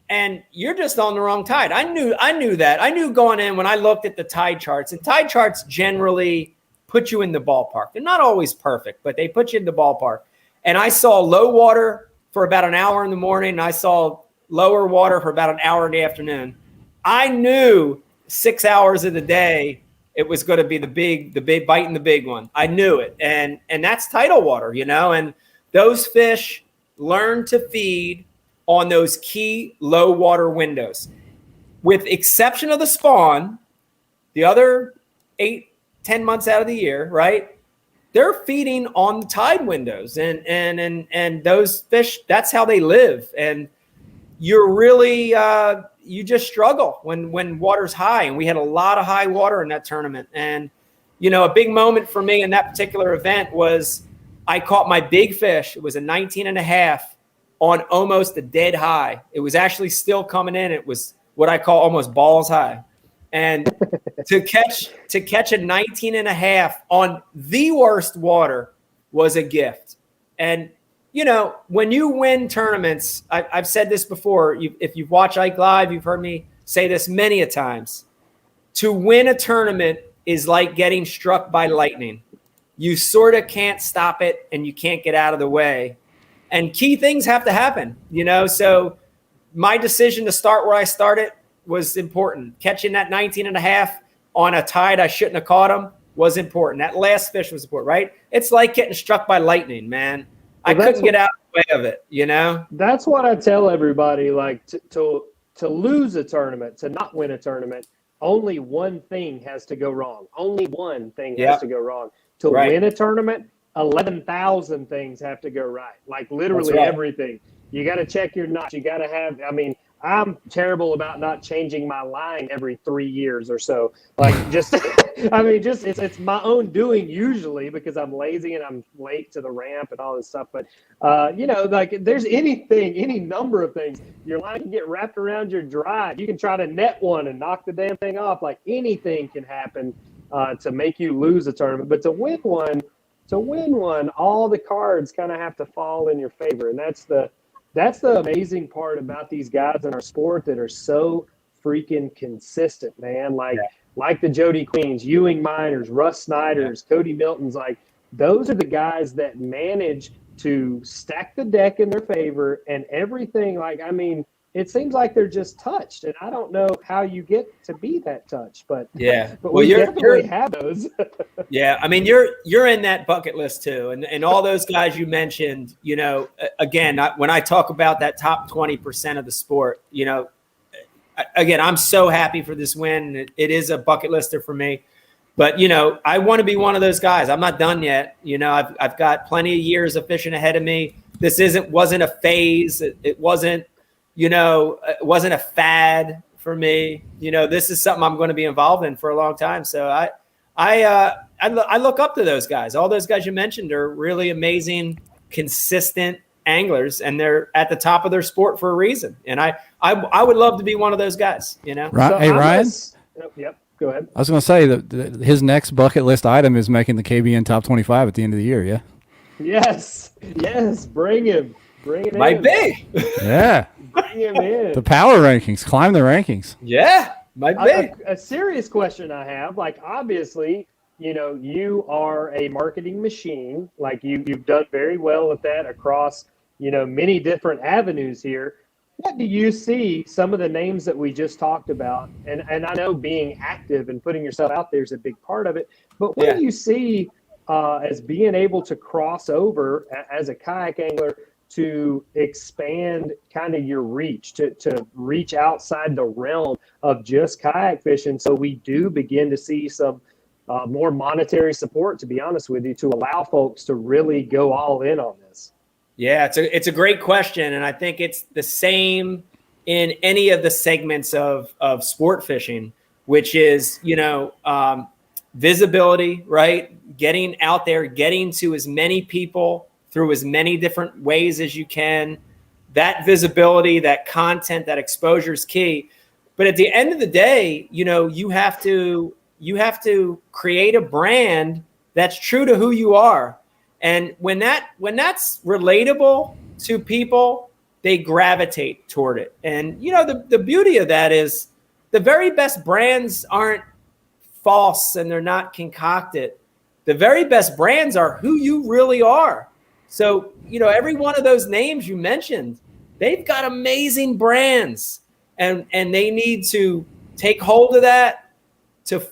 and you're just on the wrong tide. I knew that. I knew going in when I looked at the tide charts, and tide charts generally put you in the ballpark. They're not always perfect, but they put you in the ballpark. And I saw low water for about an hour in the morning, and I saw lower water for about an hour in the afternoon. I knew 6 hours of the day it was going to be the big bite and the big one. I knew it. And that's tidal water, you know, and those fish learn to feed on those key low water windows. With exception of the spawn, the other 8-10 months out of the year, right? They're feeding on the tide windows, and those fish, that's how they live. And you're really you just struggle when water's high, and we had a lot of high water in that tournament. And you know, a big moment for me in that particular event was I caught my big fish. It was a 19.5 on almost a dead high. It was actually still coming in. It was what I call almost balls high. And to catch a 19.5 on the worst water was a gift. And you know, when you win tournaments, I've said this before. If you've watched Ike Live, you've heard me say this many a times. To win a tournament is like getting struck by lightning. You sort of can't stop it, and you can't get out of the way. And key things have to happen, you know. So my decision to start where I started was important. Catching that 19.5 on a tide I shouldn't have caught him was important. That last fish was important, right? It's like getting struck by lightning, man. I couldn't get out of the way of it, you know? That's what I tell everybody, like to lose a tournament, to not win a tournament, only one thing has to go wrong. Only one thing has to go wrong. To win a tournament, 11,000 things have to go right. Like literally everything. You got to check your knots. You got to have, I mean, I'm terrible about not changing my line every 3 years or so. Like just, I mean, just it's my own doing usually because I'm lazy and I'm late to the ramp and all this stuff. But, you know, like there's anything, any number of things. Your line can get wrapped around your drive. You can try to net one and knock the damn thing off. Like anything can happen to make you lose a tournament. But to win one, all the cards kind of have to fall in your favor. And that's the amazing part about these guys in our sport that are so freaking consistent, man. Like the Jody Queens, Ewing Miners, Russ Snyders, Cody Miltons, like those are the guys that manage to stack the deck in their favor and everything. Like, I mean, it seems like they're just touched, and I don't know how you get to be that touched, but but we definitely have those. Yeah, I mean, you're in that bucket list too, and all those guys you mentioned. You know, again, when I talk about that top 20% of the sport, you know, again, I'm so happy for this win. It is a bucket lister for me, but you know, I want to be one of those guys. I'm not done yet. You know, I've got plenty of years of fishing ahead of me. This wasn't a phase. It wasn't. You know, it wasn't a fad for me. You know, this is something I'm going to be involved in for a long time. So I look up to those guys. All those guys you mentioned are really amazing, consistent anglers, and they're at the top of their sport for a reason. And I would love to be one of those guys. You know, right? So hey, Ryan. Yep. Go ahead. I was going to say that his next bucket list item is making the KBN top 25 at the end of the year. Yeah. Yes. Bring him. Might be. Yeah. Bring him in. The power rankings. Climb the rankings. Yeah. Might be. A serious question I have, like, obviously, you are a marketing machine. Like you've done very well at that across, many different avenues here. What do you see some of the names that we just talked about? And I know being active and putting yourself out there is a big part of it, but what do you see as being able to cross over as a kayak angler to expand kind of your reach, to reach outside the realm of just kayak fishing, so we do begin to see some more monetary support, to be honest with you, to allow folks to really go all in on this? Yeah, it's a great question, and I think it's the same in any of the segments of sport fishing, which is visibility, right? Getting out there, getting to as many people through as many different ways as you can. That visibility, that content, that exposure is key. But at the end of the day, you have to create a brand that's true to who you are. And when that's relatable to people, they gravitate toward it. And the beauty of that is the very best brands aren't false and they're not concocted. The very best brands are who you really are. So, every one of those names you mentioned, they've got amazing brands, and they need to take hold of that, to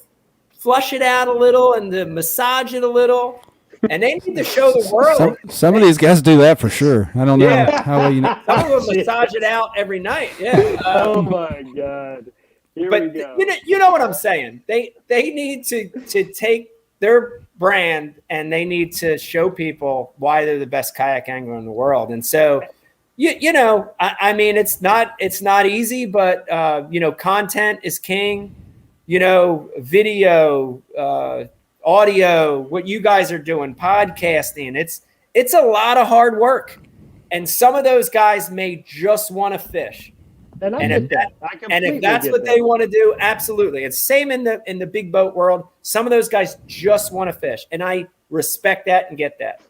flush it out a little and to massage it a little. And they need to show the world. Some of these guys do that for sure. I don't know how well you know. Some of them massage it out every night. Yeah. Oh my God. Here we go. You know what I'm saying. They need to take their brand and they need to show people why they're the best kayak angler in the world. And so, I mean, it's not easy, but content is king. Video, audio, what you guys are doing, podcasting, it's a lot of hard work, and some of those guys may just want to fish, and if that's what they want to do, absolutely. It's same in the big boat world. Some of those guys just want to fish, and I respect that and get that,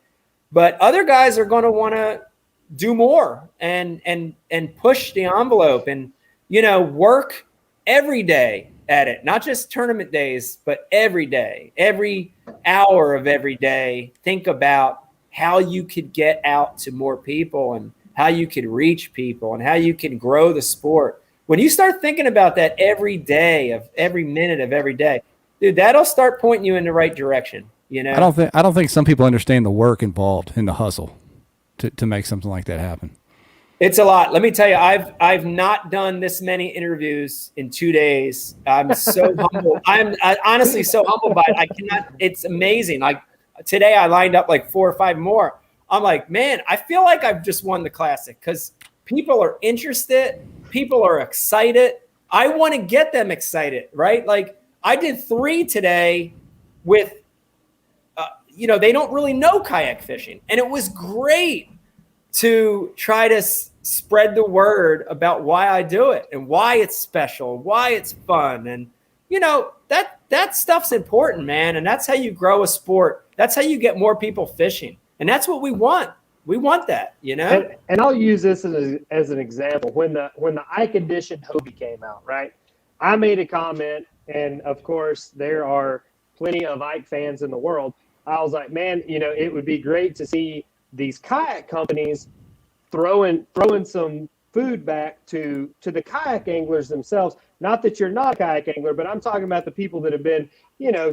but other guys are going to want to do more and push the envelope and work every day at it, not just tournament days, but every day, every hour of every day. Think about how you could get out to more people and how you could reach people and how you can grow the sport. When you start thinking about that every day of every minute of every day, dude, that'll start pointing you in the right direction. I don't think some people understand the work involved in the hustle to make something like that happen. It's a lot. Let me tell you, I've not done this many interviews in 2 days. I'm so humble. I'm honestly so humbled by it. I cannot. It's amazing. Like today, I lined up like 4 or 5 more. I'm like, man, I feel like I've just won the Classic because people are interested. People are excited. I want to get them excited, right? Like I did 3 today with, they don't really know kayak fishing, and it was great to try to spread the word about why I do it and why it's special, why it's fun. And, that stuff's important, man. And that's how you grow a sport. That's how you get more people fishing. And that's what we want. We want that, And I'll use this as an example. When the Ike Edition Hobie came out, right? I made a comment, and of course there are plenty of Ike fans in the world. I was like, man, it would be great to see these kayak companies throwing some food back to the kayak anglers themselves. Not that you're not a kayak angler, but I'm talking about the people that have been,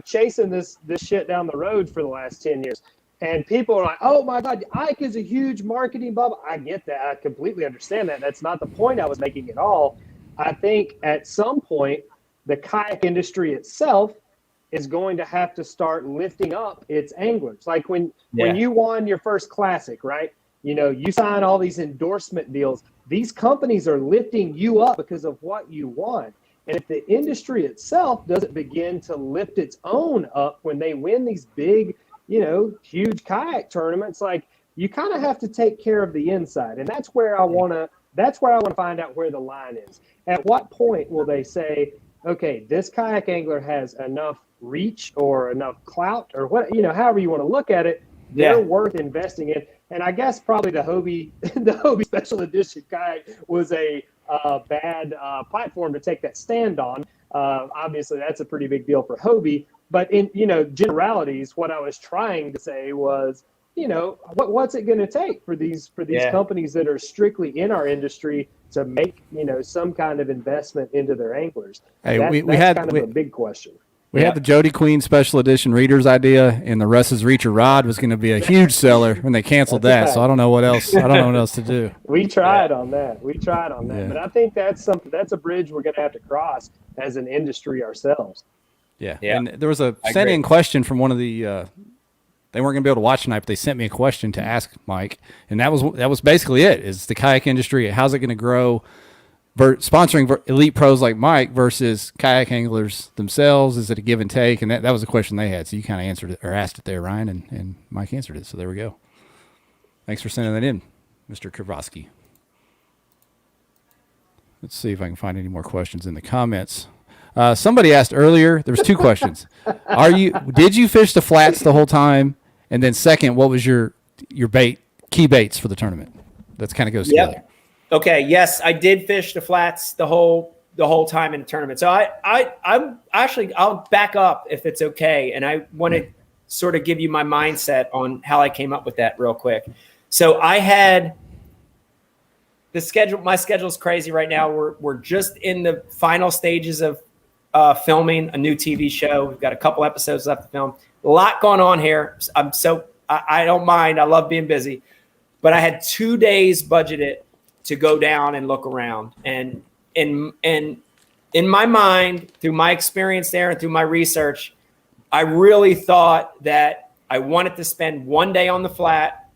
chasing this shit down the road for the last 10 years. And people are like, oh my God, Ike is a huge marketing bubble. I get that. I completely understand that. That's not the point I was making at all. I think at some point, the kayak industry itself is going to have to start lifting up its anglers. Like when you won your first Classic, right? You sign all these endorsement deals. These companies are lifting you up because of what you won. And if the industry itself doesn't begin to lift its own up when they win these big, huge kayak tournaments, like you kind of have to take care of the inside. And that's where I want to find out where the line is. At what point will they say, okay, this kayak angler has enough reach or enough clout or what, however you want to look at it, they're worth investing in. And I guess probably the Hobie Special Edition kayak was a bad platform to take that stand on. Obviously, that's a pretty big deal for Hobie. But in, generalities, what I was trying to say was, what's it going to take for these companies that are strictly in our industry to make, some kind of investment into their anglers? Hey, That's kind of a big question. We had the Jody Queen Special Edition Reader's idea, and the Russ's Reacher Rod was going to be a huge seller, and they canceled that. Right. So I don't know what else. I don't know what else to do. We tried on that. Yeah. But I think that's a bridge we're going to have to cross as an industry ourselves. Yeah. And there was a sent-in question from one of the. They weren't going to be able to watch tonight, but they sent me a question to ask Mike, and that was basically it. Is the kayak industry, how's it going to grow? Sponsoring elite pros like Mike versus kayak anglers themselves, is it a give and take? And that was a question they had. So you kind of answered it or asked it there, Ryan, and Mike answered it. So there we go. Thanks for sending that in, Mr. Kravosky. Let's see if I can find any more questions in the comments. Somebody asked earlier, there was 2 questions. Did you fish the flats the whole time? And then second, what was your key baits for the tournament? That kind of goes together. Okay. Yes, I did fish the flats the whole time in the tournament. So I'll back up if it's okay. And I want to sort of give you my mindset on how I came up with that real quick. So I had the schedule. My schedule is crazy right now. We're just in the final stages of filming a new TV show. We've got a couple episodes left to film. A lot going on here. I don't mind. I love being busy, but I had 2 days budgeted to go down and look around. And in my mind, through my experience there and through my research, I really thought that I wanted to spend 1 day on the flat,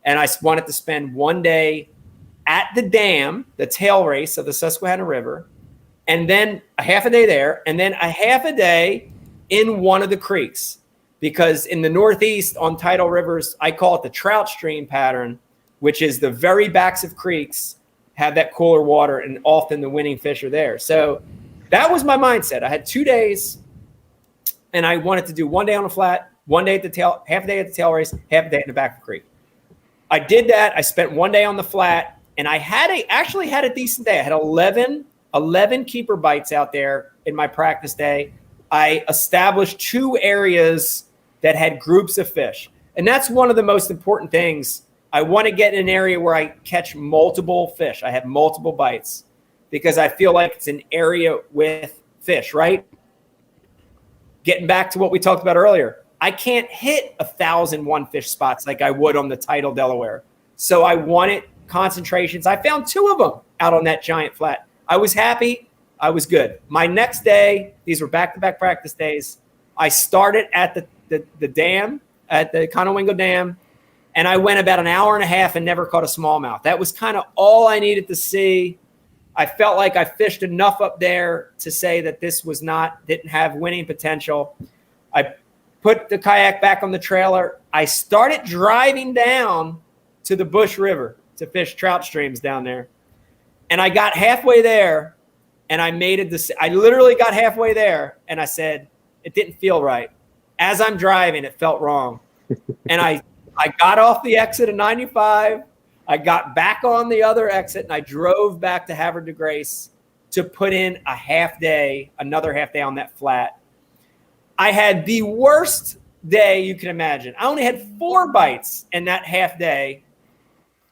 and I wanted to spend 1 day at the dam, the tail race of the Susquehanna River, and then a half a day there, and then a half a day in one of the creeks. Because in the Northeast on tidal rivers, I call it the trout stream pattern, which is the very backs of creeks have that cooler water, and often the winning fish are there. So that was my mindset. I had 2 days, and I wanted to do 1 day on the flat, 1 day at the tail, half a day at the tail race, half a day in the back of the creek. I did that. I spent 1 day on the flat, and I actually had a decent day. I had 11 keeper bites out there in my practice day. I established 2 areas that had groups of fish. And that's one of the most important things. I want to get in an area where I catch multiple fish. I have multiple bites because I feel like it's an area with fish, right? Getting back to what we talked about earlier, I can't hit 1,001 fish spots like I would on the tidal Delaware. So I wanted concentrations. I found 2 of them out on that giant flat. I was happy. I was good. My next day, these were back-to-back practice days. I started at the dam, at the Conowingo Dam, and I went about an hour and a half and never caught a smallmouth. That was kind of all I needed to see. I felt like I fished enough up there to say that this didn't have winning potential. I put the kayak back on the trailer. I started driving down to the Bush River to fish trout streams down there. And I got halfway there, and I made a decision. I literally got halfway there, and I said, it didn't feel right. As I'm driving, it felt wrong. And I got off the exit of 95. I got back on the other exit, and I drove back to Havre de Grace to put in another half day on that flat. I had the worst day you can imagine. I only had 4 bites in that half day.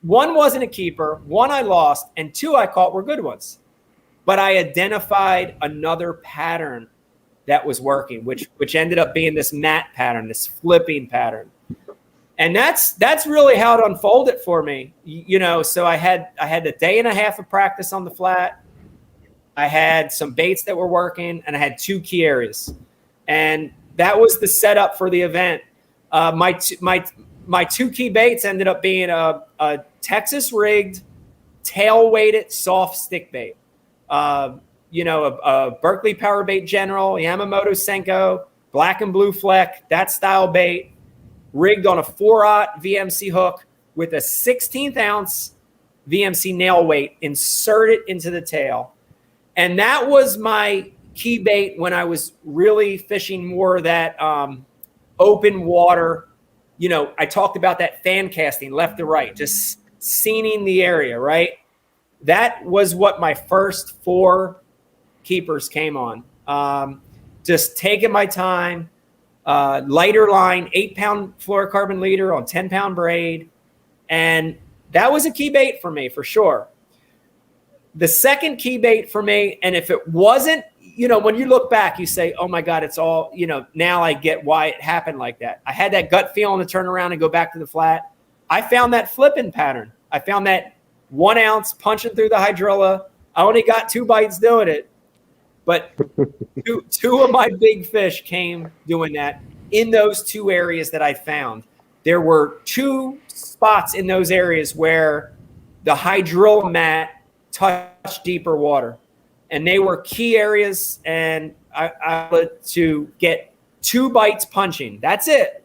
1 wasn't a keeper, 1 I lost, and 2 I caught were good ones. But I identified another pattern that was working, which ended up being this mat pattern, this flipping pattern. And that's really how it unfolded for me. So I had a day and a half of practice on the flat. I had some baits that were working, and I had 2 key areas. And that was the setup for the event. My 2 key baits ended up being a Texas rigged, tail weighted soft stick bait. A Berkeley Power Bait General, Yamamoto Senko, black and blue fleck, that style bait, rigged on a 4/0 VMC hook with a 16th ounce VMC nail weight inserted into the tail. And that was my key bait when I was really fishing more of that open water. I talked about that fan casting left to right, just scening the area, right? That was what my first 4 keepers came on. Just taking my time, lighter line, 8-pound fluorocarbon leader on 10-pound braid. And that was a key bait for me, for sure. The second key bait for me, and if it wasn't, when you look back, you say, oh my God, it's all, now I get why it happened like that. I had that gut feeling to turn around and go back to the flat. I found that flipping pattern. I found that 1 ounce punching through the hydrilla. I only got 2 bites doing it, but two of my big fish came doing that in those 2 areas that I found. There were 2 spots in those areas where the hydrilla mat touched deeper water, and they were key areas. And I wanted to get 2 bites punching. That's it.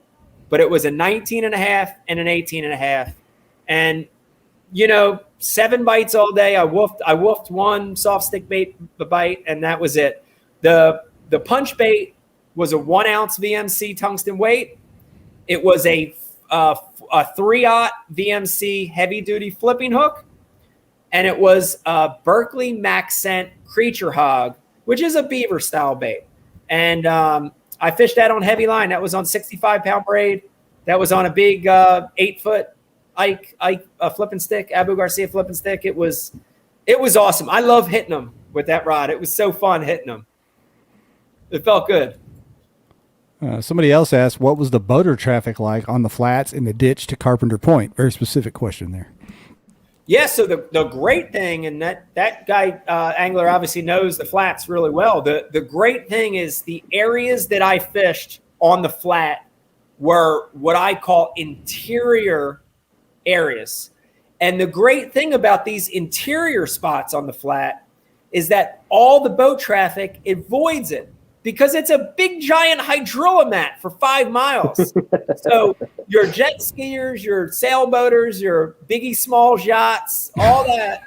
But it was a 19.5 and an 18.5. And, 7 bites all day. I wolfed 1 soft stick bait bite, and that was it. The punch bait was a 1 ounce VMC tungsten weight. It was a 3/0 VMC heavy duty flipping hook. And it was a Berkeley Max Scent Creature Hog, which is a beaver style bait. And I fished that on heavy line. That was on 65-pound braid. That was on a big 8-foot Ike flipping stick, Abu Garcia flipping stick. It was awesome. I love hitting them with that rod. It was so fun hitting them. It felt good. Somebody else asked, what was the boater traffic like on the flats in the ditch to Carpenter Point? Very specific question there. Yeah, so the great thing, and that guy, angler, obviously knows the flats really well. The great thing is the areas that I fished on the flat were what I call interior areas. And the great thing about these interior spots on the flat is that all the boat traffic avoids it because it's a big giant hydrilla mat for 5 miles. So your jet skiers, your sailboaters, your biggie small yachts, all that,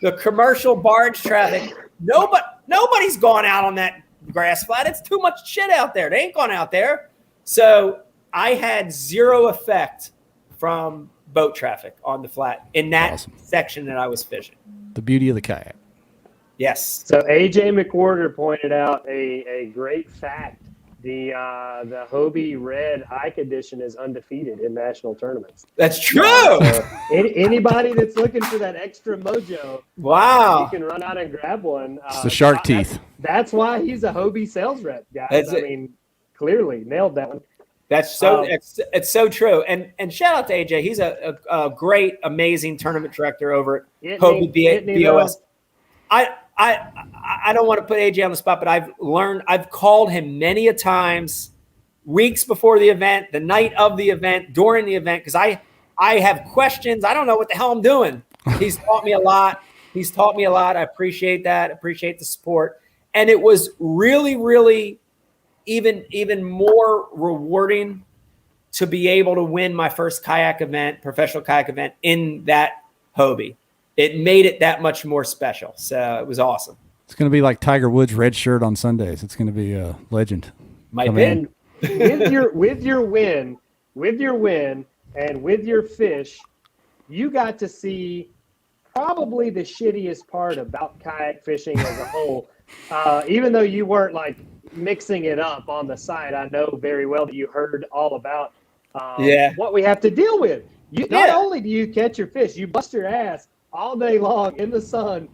the commercial barge traffic, nobody's gone out on that grass flat. It's too much shit out there. They ain't gone out there. So I had 0 effect from boat traffic on the flat in that section that I was fishing. The beauty of the kayak. Yes. So AJ McWhorter pointed out a great fact. The Hobie Red Ike Edition is undefeated in national tournaments. That's true. So anybody that's looking for that extra mojo, wow, you can run out and grab one. It's the shark teeth. That's why he's a Hobie sales rep, guys. Clearly nailed that one. That's so it's so true. And shout out to AJ. He's a great, amazing tournament director over at Hobie BOS. I don't want to put AJ on the spot, but I've called him many a times, weeks before the event, the night of the event, during the event, because I have questions. I don't know what the hell I'm doing. He's taught me a lot. I appreciate that. Appreciate the support. And it was really, really even more rewarding to be able to win my first professional kayak event in that Hobie. It made it that much more special. So it was awesome. It's going to be like Tiger Woods' red shirt on Sundays. It's going to be a legend. Might be. with your win and with your fish, you got to see probably the shittiest part about kayak fishing as a whole. Even though you weren't like mixing it up on the side, I know very well that you heard all about what we have to deal with. Not only do you catch your fish, you bust your ass all day long in the sun,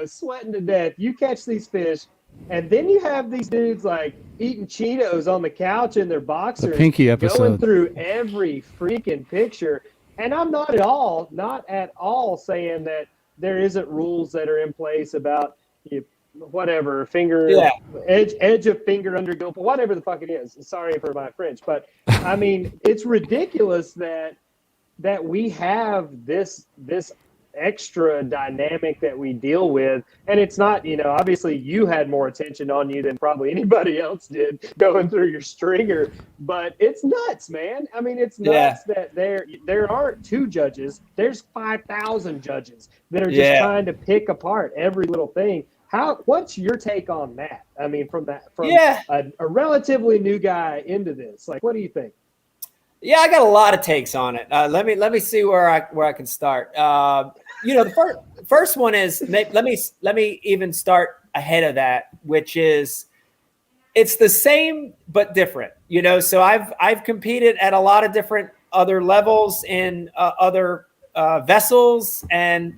sweating to death. You catch these fish, and then you have these dudes like eating Cheetos on the couch in their boxers, the Pinky episode, going through every freaking picture. And I'm not at all saying that there isn't rules that are in place about whatever edge of finger under gill, whatever the fuck it is. Sorry for my French, but I mean, it's ridiculous that we have this extra dynamic that we deal with, and it's not, obviously you had more attention on you than probably anybody else did going through your stringer, but it's nuts, man. I mean, it's nuts that there aren't 2 judges, there's 5,000 judges that are just trying to pick apart every little thing. What's your take on that? I mean, from a relatively new guy into this, like, what do you think? Yeah, I got a lot of takes on it. Let me see where I can start. The first one is let me even start ahead of that, which is it's the same but different, you know. So I've competed at a lot of different other levels in other vessels, and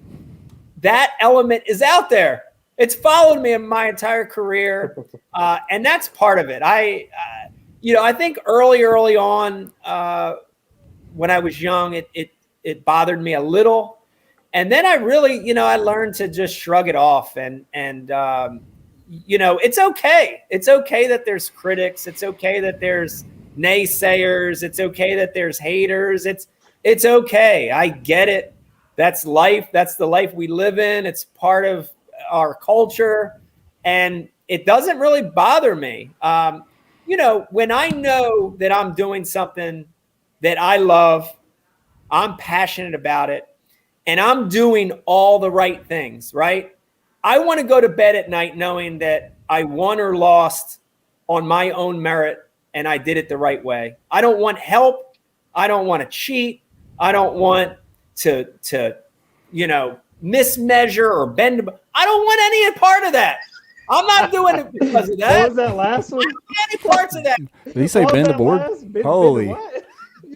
that element is out there. It's followed me in my entire career, and that's part of it. I think early on when I was young, it bothered me a little, and then I really, I learned to just shrug it off, and it's okay. It's okay that there's critics. It's okay that there's naysayers. It's okay that there's haters. It's okay. I get it. That's life. That's the life we live in. It's part of our culture, and it doesn't really bother me. When I know that I'm doing something that I love, I'm passionate about it, and I'm doing all the right things, right? I want to go to bed at night knowing that I won or lost on my own merit, and I did it the right way. I don't want help. I don't want to cheat. I don't want to mismeasure or bend. I don't want any part of that. I'm not doing it because of that. What was that last one? I don't want any parts of that. Did he say bend the board? Holy.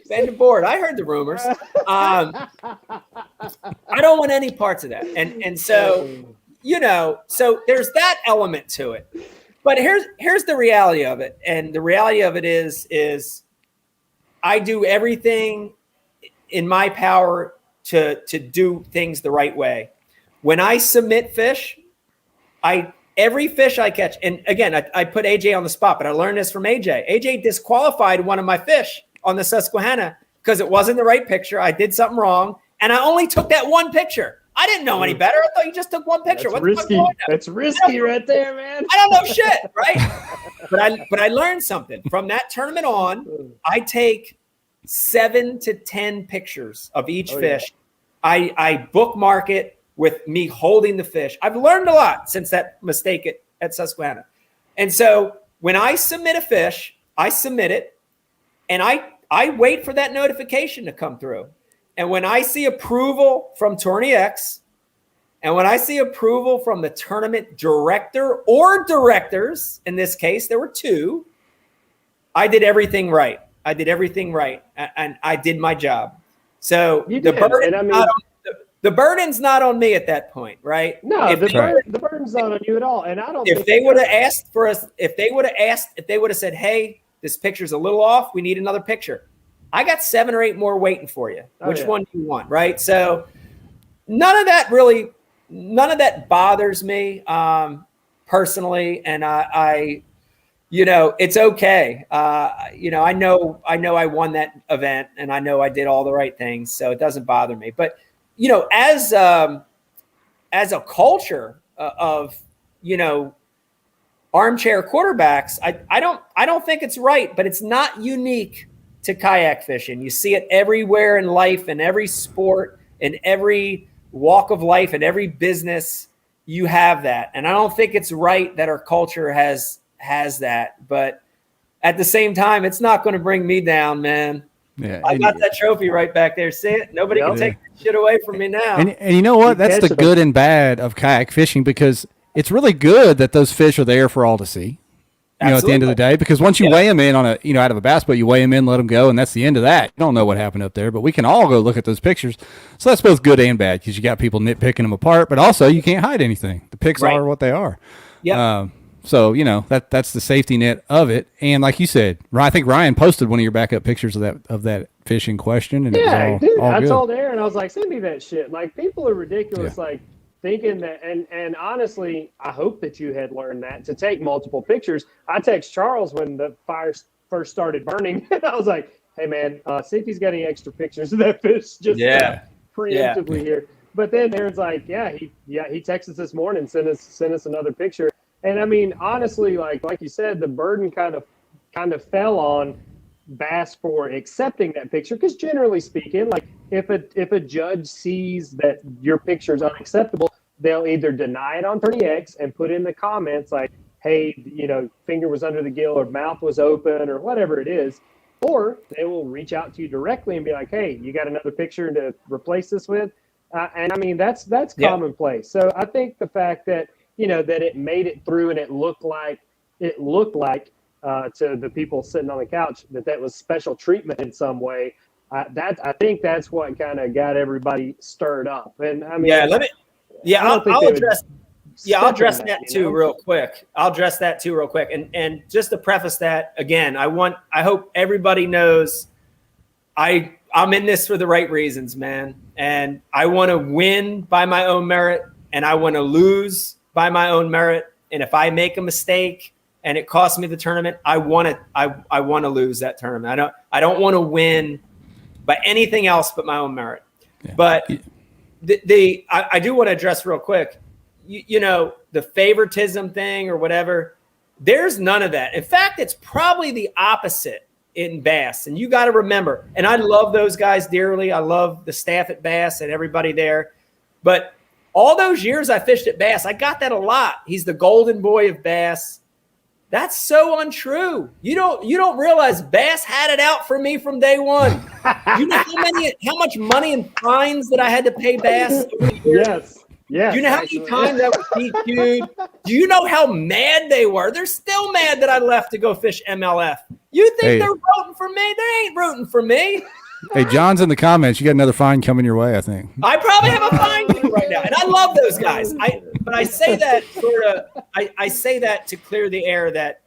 Bend the board. I heard the rumors. I don't want any parts of that. And so, so there's that element to it. But here's the reality of it. And the reality of it is I do everything in my power to do things the right way. When I submit fish, every fish I catch, and again, I put AJ on the spot, but I learned this from AJ. AJ disqualified one of my fish on the Susquehanna because it wasn't the right picture. I did something wrong, and I only took that one picture. I didn't know any better. I thought you just took one picture. That's risky. That's risky right there, man. I don't know shit, right? But I learned something. From that tournament on, I take 7 to 10 pictures of each fish. Yeah. I bookmark it with me holding the fish. I've learned a lot since that mistake at Susquehanna. And so when I submit a fish, I submit it, and I wait for that notification to come through. And when I see approval from Tourney X, and when I see approval from the tournament director or directors, in this case, there were 2, I did everything right. And I did my job. So the burden's not on me at that point, right? No, the burden's not on you at all. And I don't. If they would have asked for us, if they would have said, "Hey, this picture's a little off. We need another picture," I got 7 or 8 more waiting for you. Which one do you want, right? So none of that bothers me personally, and I it's okay. I know I won that event, and I know I did all the right things, so it doesn't bother me. But as a culture of armchair quarterbacks, I don't think it's right, but it's not unique to kayak fishing. You see it everywhere in life, in every sport, in every walk of life, in every business. You have that, and I don't think it's right that our culture has that. But at the same time, it's not going to bring me down, man. Yeah, I got that trophy right back there. See it? Nobody can take that shit away from me now. And you know what? That's the good and bad of kayak fishing, because it's really good that those fish are there for all to see. At the end of the day, because once you weigh them in on out of a bass boat, you weigh them in, let them go, and that's the end of that. You don't know what happened up there, but we can all go look at those pictures. So that's both good and bad, because you got people nitpicking them apart, but also you can't hide anything. The pics are what they are. Yeah. So, that's the safety net of it. And like you said, I think Ryan posted one of your backup pictures of that fish in question. And yeah, dude, I told Aaron, I was like, send me that shit. Like, people are ridiculous, like thinking that, and honestly, I hope that you had learned that, to take multiple pictures. I text Charles when the fire first started burning, and I was like, hey, man, see if he's got any extra pictures of that fish just preemptively here. But then Aaron's like, he texted us this morning, sent us another picture. And I mean, honestly, like you said, the burden kind of fell on Bass for accepting that picture, because generally speaking, like if a judge sees that your picture is unacceptable, they'll either deny it on 30X and put in the comments like, hey, finger was under the gill or mouth was open or whatever it is, or they will reach out to you directly and be like, hey, you got another picture to replace this with? And I mean, that's commonplace. So I think the fact that that it made it through and it looked like, it looked like to the people sitting on the couch that was special treatment in some way. I think that's what kind of got everybody stirred up. And I mean, I'll address that too real quick. And just to preface that again, I hope everybody knows I'm in this for the right reasons, man. And I want to win by my own merit, and I want to lose by my own merit. And if I make a mistake and it costs me the tournament, I want to lose that tournament. I don't want to win by anything else but my own merit. Yeah. But I do want to address real quick, you know, the favoritism thing or whatever. There's none of that. In fact, it's probably the opposite in Bass. And you got to remember, and I love those guys dearly. I love the staff at Bass and everybody there. But all those years I fished at Bass, I got that a lot. He's the golden boy of Bass. That's so untrue. You don't realize Bass had it out for me from day one. You know how much money and fines that I had to pay Bass over the years? Yes. Yeah. Do you know how many times that was DQ'd? Do you know how mad they were? They're still mad that I left to go fish MLF. You think they're rooting for me? They ain't rooting for me. Hey, John's in the comments. You got another fine coming your way, I think. I probably have a fine coming right now, and I love those guys. But I say that I say that to clear the air that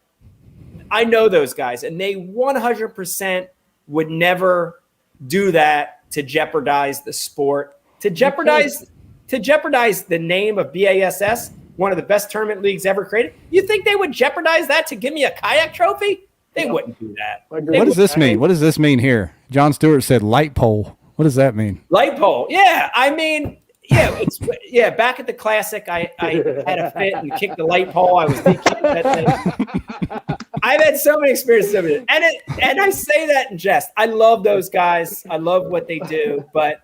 I know those guys, and they 100% would never do that to jeopardize the sport, to jeopardize the name of BASS, one of the best tournament leagues ever created. You think they would jeopardize that to give me a kayak trophy? They wouldn't do that. What does this mean? What does this mean here? John Stewart said light pole. What does that mean? Light pole. Yeah. I mean, back at the Classic, I had a fit and kicked the light pole. I was DQ'd that thing. I've had so many experiences of it. And I say that in jest. I love those guys. I love what they do. But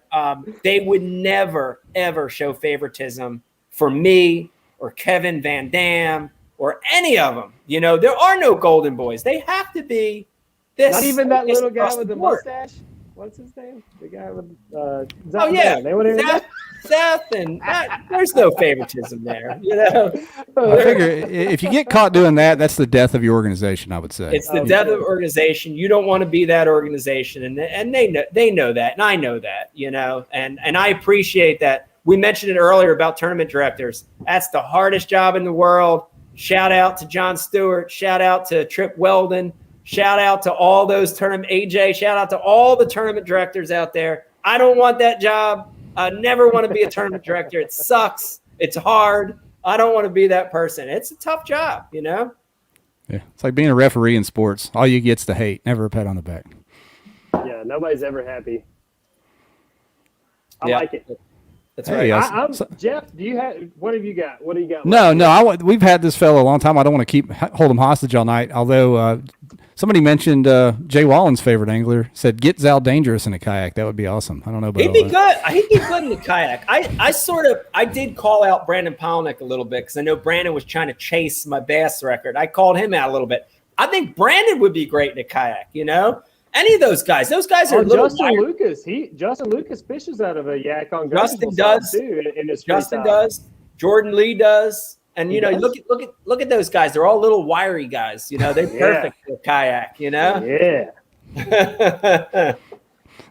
they would never, ever show favoritism for me or Kevin Van Dam or any of them. You know, there are no golden boys. They have to be this. Not even that little guy with the mustache. What's his name? The guy with Seth and there's no favoritism there. You know, I figure if you get caught doing that, that's the death of your organization. I would say it's the death of organization. You don't want to be that organization, and they know that, and I know that. You know, and I appreciate that. We mentioned it earlier about tournament directors. That's the hardest job in the world. Shout out to John Stewart. Shout out to Trip Weldon. Shout out to all those AJ. Shout out to all the tournament directors out there. I don't want that job. I never want to be a tournament director. It sucks. It's hard. I don't want to be that person. It's a tough job, you know? Yeah. It's like being a referee in sports. All you get's the hate, never a pat on the back. Yeah, nobody's ever happy. I like it. That's right. Jeff, what have you got? What do you got? No. We've had this fellow a long time. I don't want to hold him hostage all night. Although somebody mentioned Jay Wallen's favorite angler said get Zal Dangerous in a kayak. That would be awesome. I don't know about he'd be good. He'd be good in the kayak. I did call out Brandon Palnick a little bit because I know Brandon was trying to chase my bass record. I called him out a little bit. I think Brandon would be great in a kayak. You know. Any of those guys. Those guys are Justin Lucas. Justin Lucas fishes out of a yak on Justin does too. In his Justin does. Jordan Lee does. And you know, look at those guys. They're all little wiry guys. You know, they're perfect for kayak. You know. Yeah.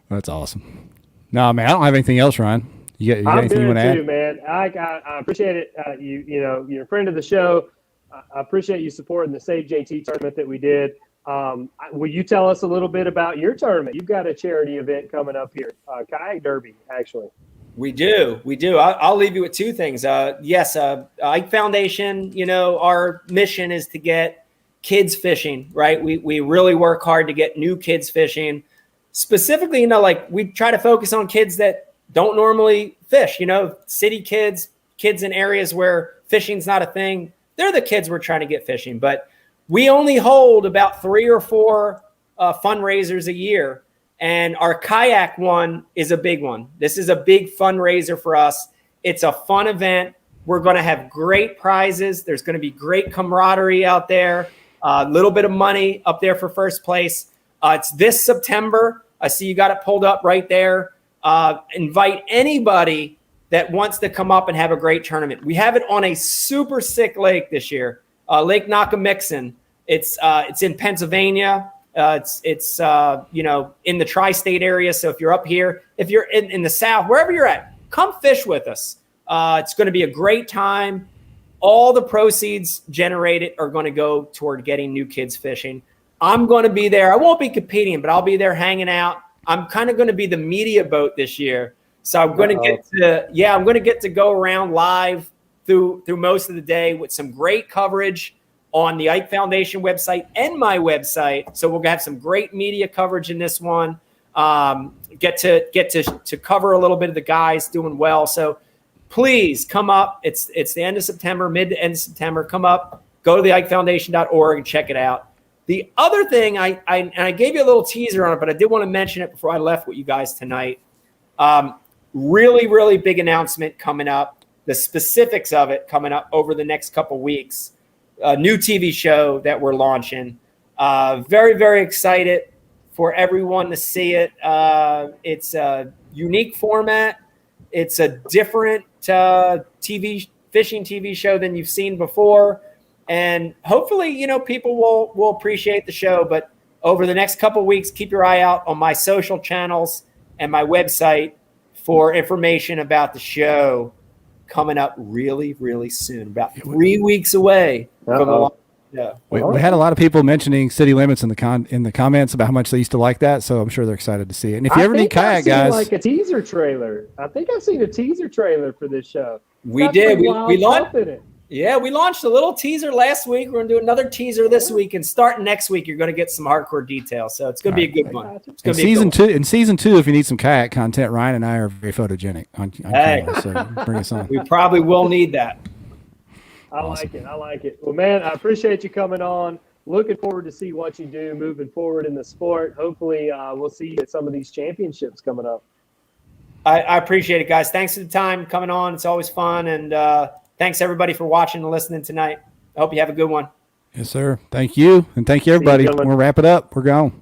That's awesome. No, man, I don't have anything else, Ryan. You got anything you want to add? Man. I appreciate it. You're a friend of the show. I appreciate you supporting the Save JT tournament that we did. Will you tell us a little bit about your tournament? You've got a charity event coming up here, Kayak Derby, actually. We do. I'll leave you with two things. Yes, Ike Foundation, you know, our mission is to get kids fishing, right? We really work hard to get new kids fishing. Specifically, you know, like we try to focus on kids that don't normally fish, you know, city kids in areas where fishing's not a thing. They're the kids we're trying to get fishing, but we only hold about 3 or 4 fundraisers a year, and our kayak one is a big one. This is a big fundraiser for us. It's a fun event. We're going to have great prizes. There's going to be great camaraderie out there, a little bit of money up there for first place. It's this September. I see you got it pulled up right there. Invite anybody that wants to come up and have a great tournament. We have it on a super sick lake this year. Lake Nakamixon. It's in Pennsylvania. It's you know, in the tri-state area. So if you're up here, if you're in the South, wherever you're at, come fish with us. It's going to be a great time. All the proceeds generated are going to go toward getting new kids fishing. I'm going to be there. I won't be competing, but I'll be there hanging out. I'm kind of going to be the media boat this year. So I'm going to get to go around live through most of the day with some great coverage on the Ike Foundation website and my website. So we'll have some great media coverage in this one. Get to cover a little bit of the guys doing well. So please come up. It's the end of September, mid to end of September. Come up, go to the IkeFoundation.org and check it out. The other thing, I gave you a little teaser on it, but I did want to mention it before I left with you guys tonight. Really, really big announcement coming up. The specifics of it coming up over the next couple weeks. A new TV show that we're launching. Very, very excited for everyone to see it. It's a unique format. It's a different fishing TV show than you've seen before. And hopefully, you know, people will appreciate the show. But over the next couple weeks, keep your eye out on my social channels and my website for information about the show coming up really, really soon. About 3 weeks away from the launch. Yeah. We had a lot of people mentioning City Limits in the comments about how much they used to like that, so I'm sure they're excited to see it. And if you ever need kayak, guys, like a teaser trailer. I think I've seen a teaser trailer for this show. We did. We launched it. Yeah, we launched a little teaser last week. We're going to do another teaser this week, and starting next week, you're going to get some hardcore details. So it's going to be a good one. It's going to be in season two, if you need some kayak content, Ryan and I are very photogenic on camera, so bring us on. We probably will need that. I like it. Well, man, I appreciate you coming on. Looking forward to see what you do moving forward in the sport. Hopefully, we'll see you at some of these championships coming up. I appreciate it, guys. Thanks for the time coming on. It's always fun. And thanks, everybody, for watching and listening tonight. I hope you have a good one. Yes, sir. Thank you. And thank you, everybody. We'll wrap it up. We're gone.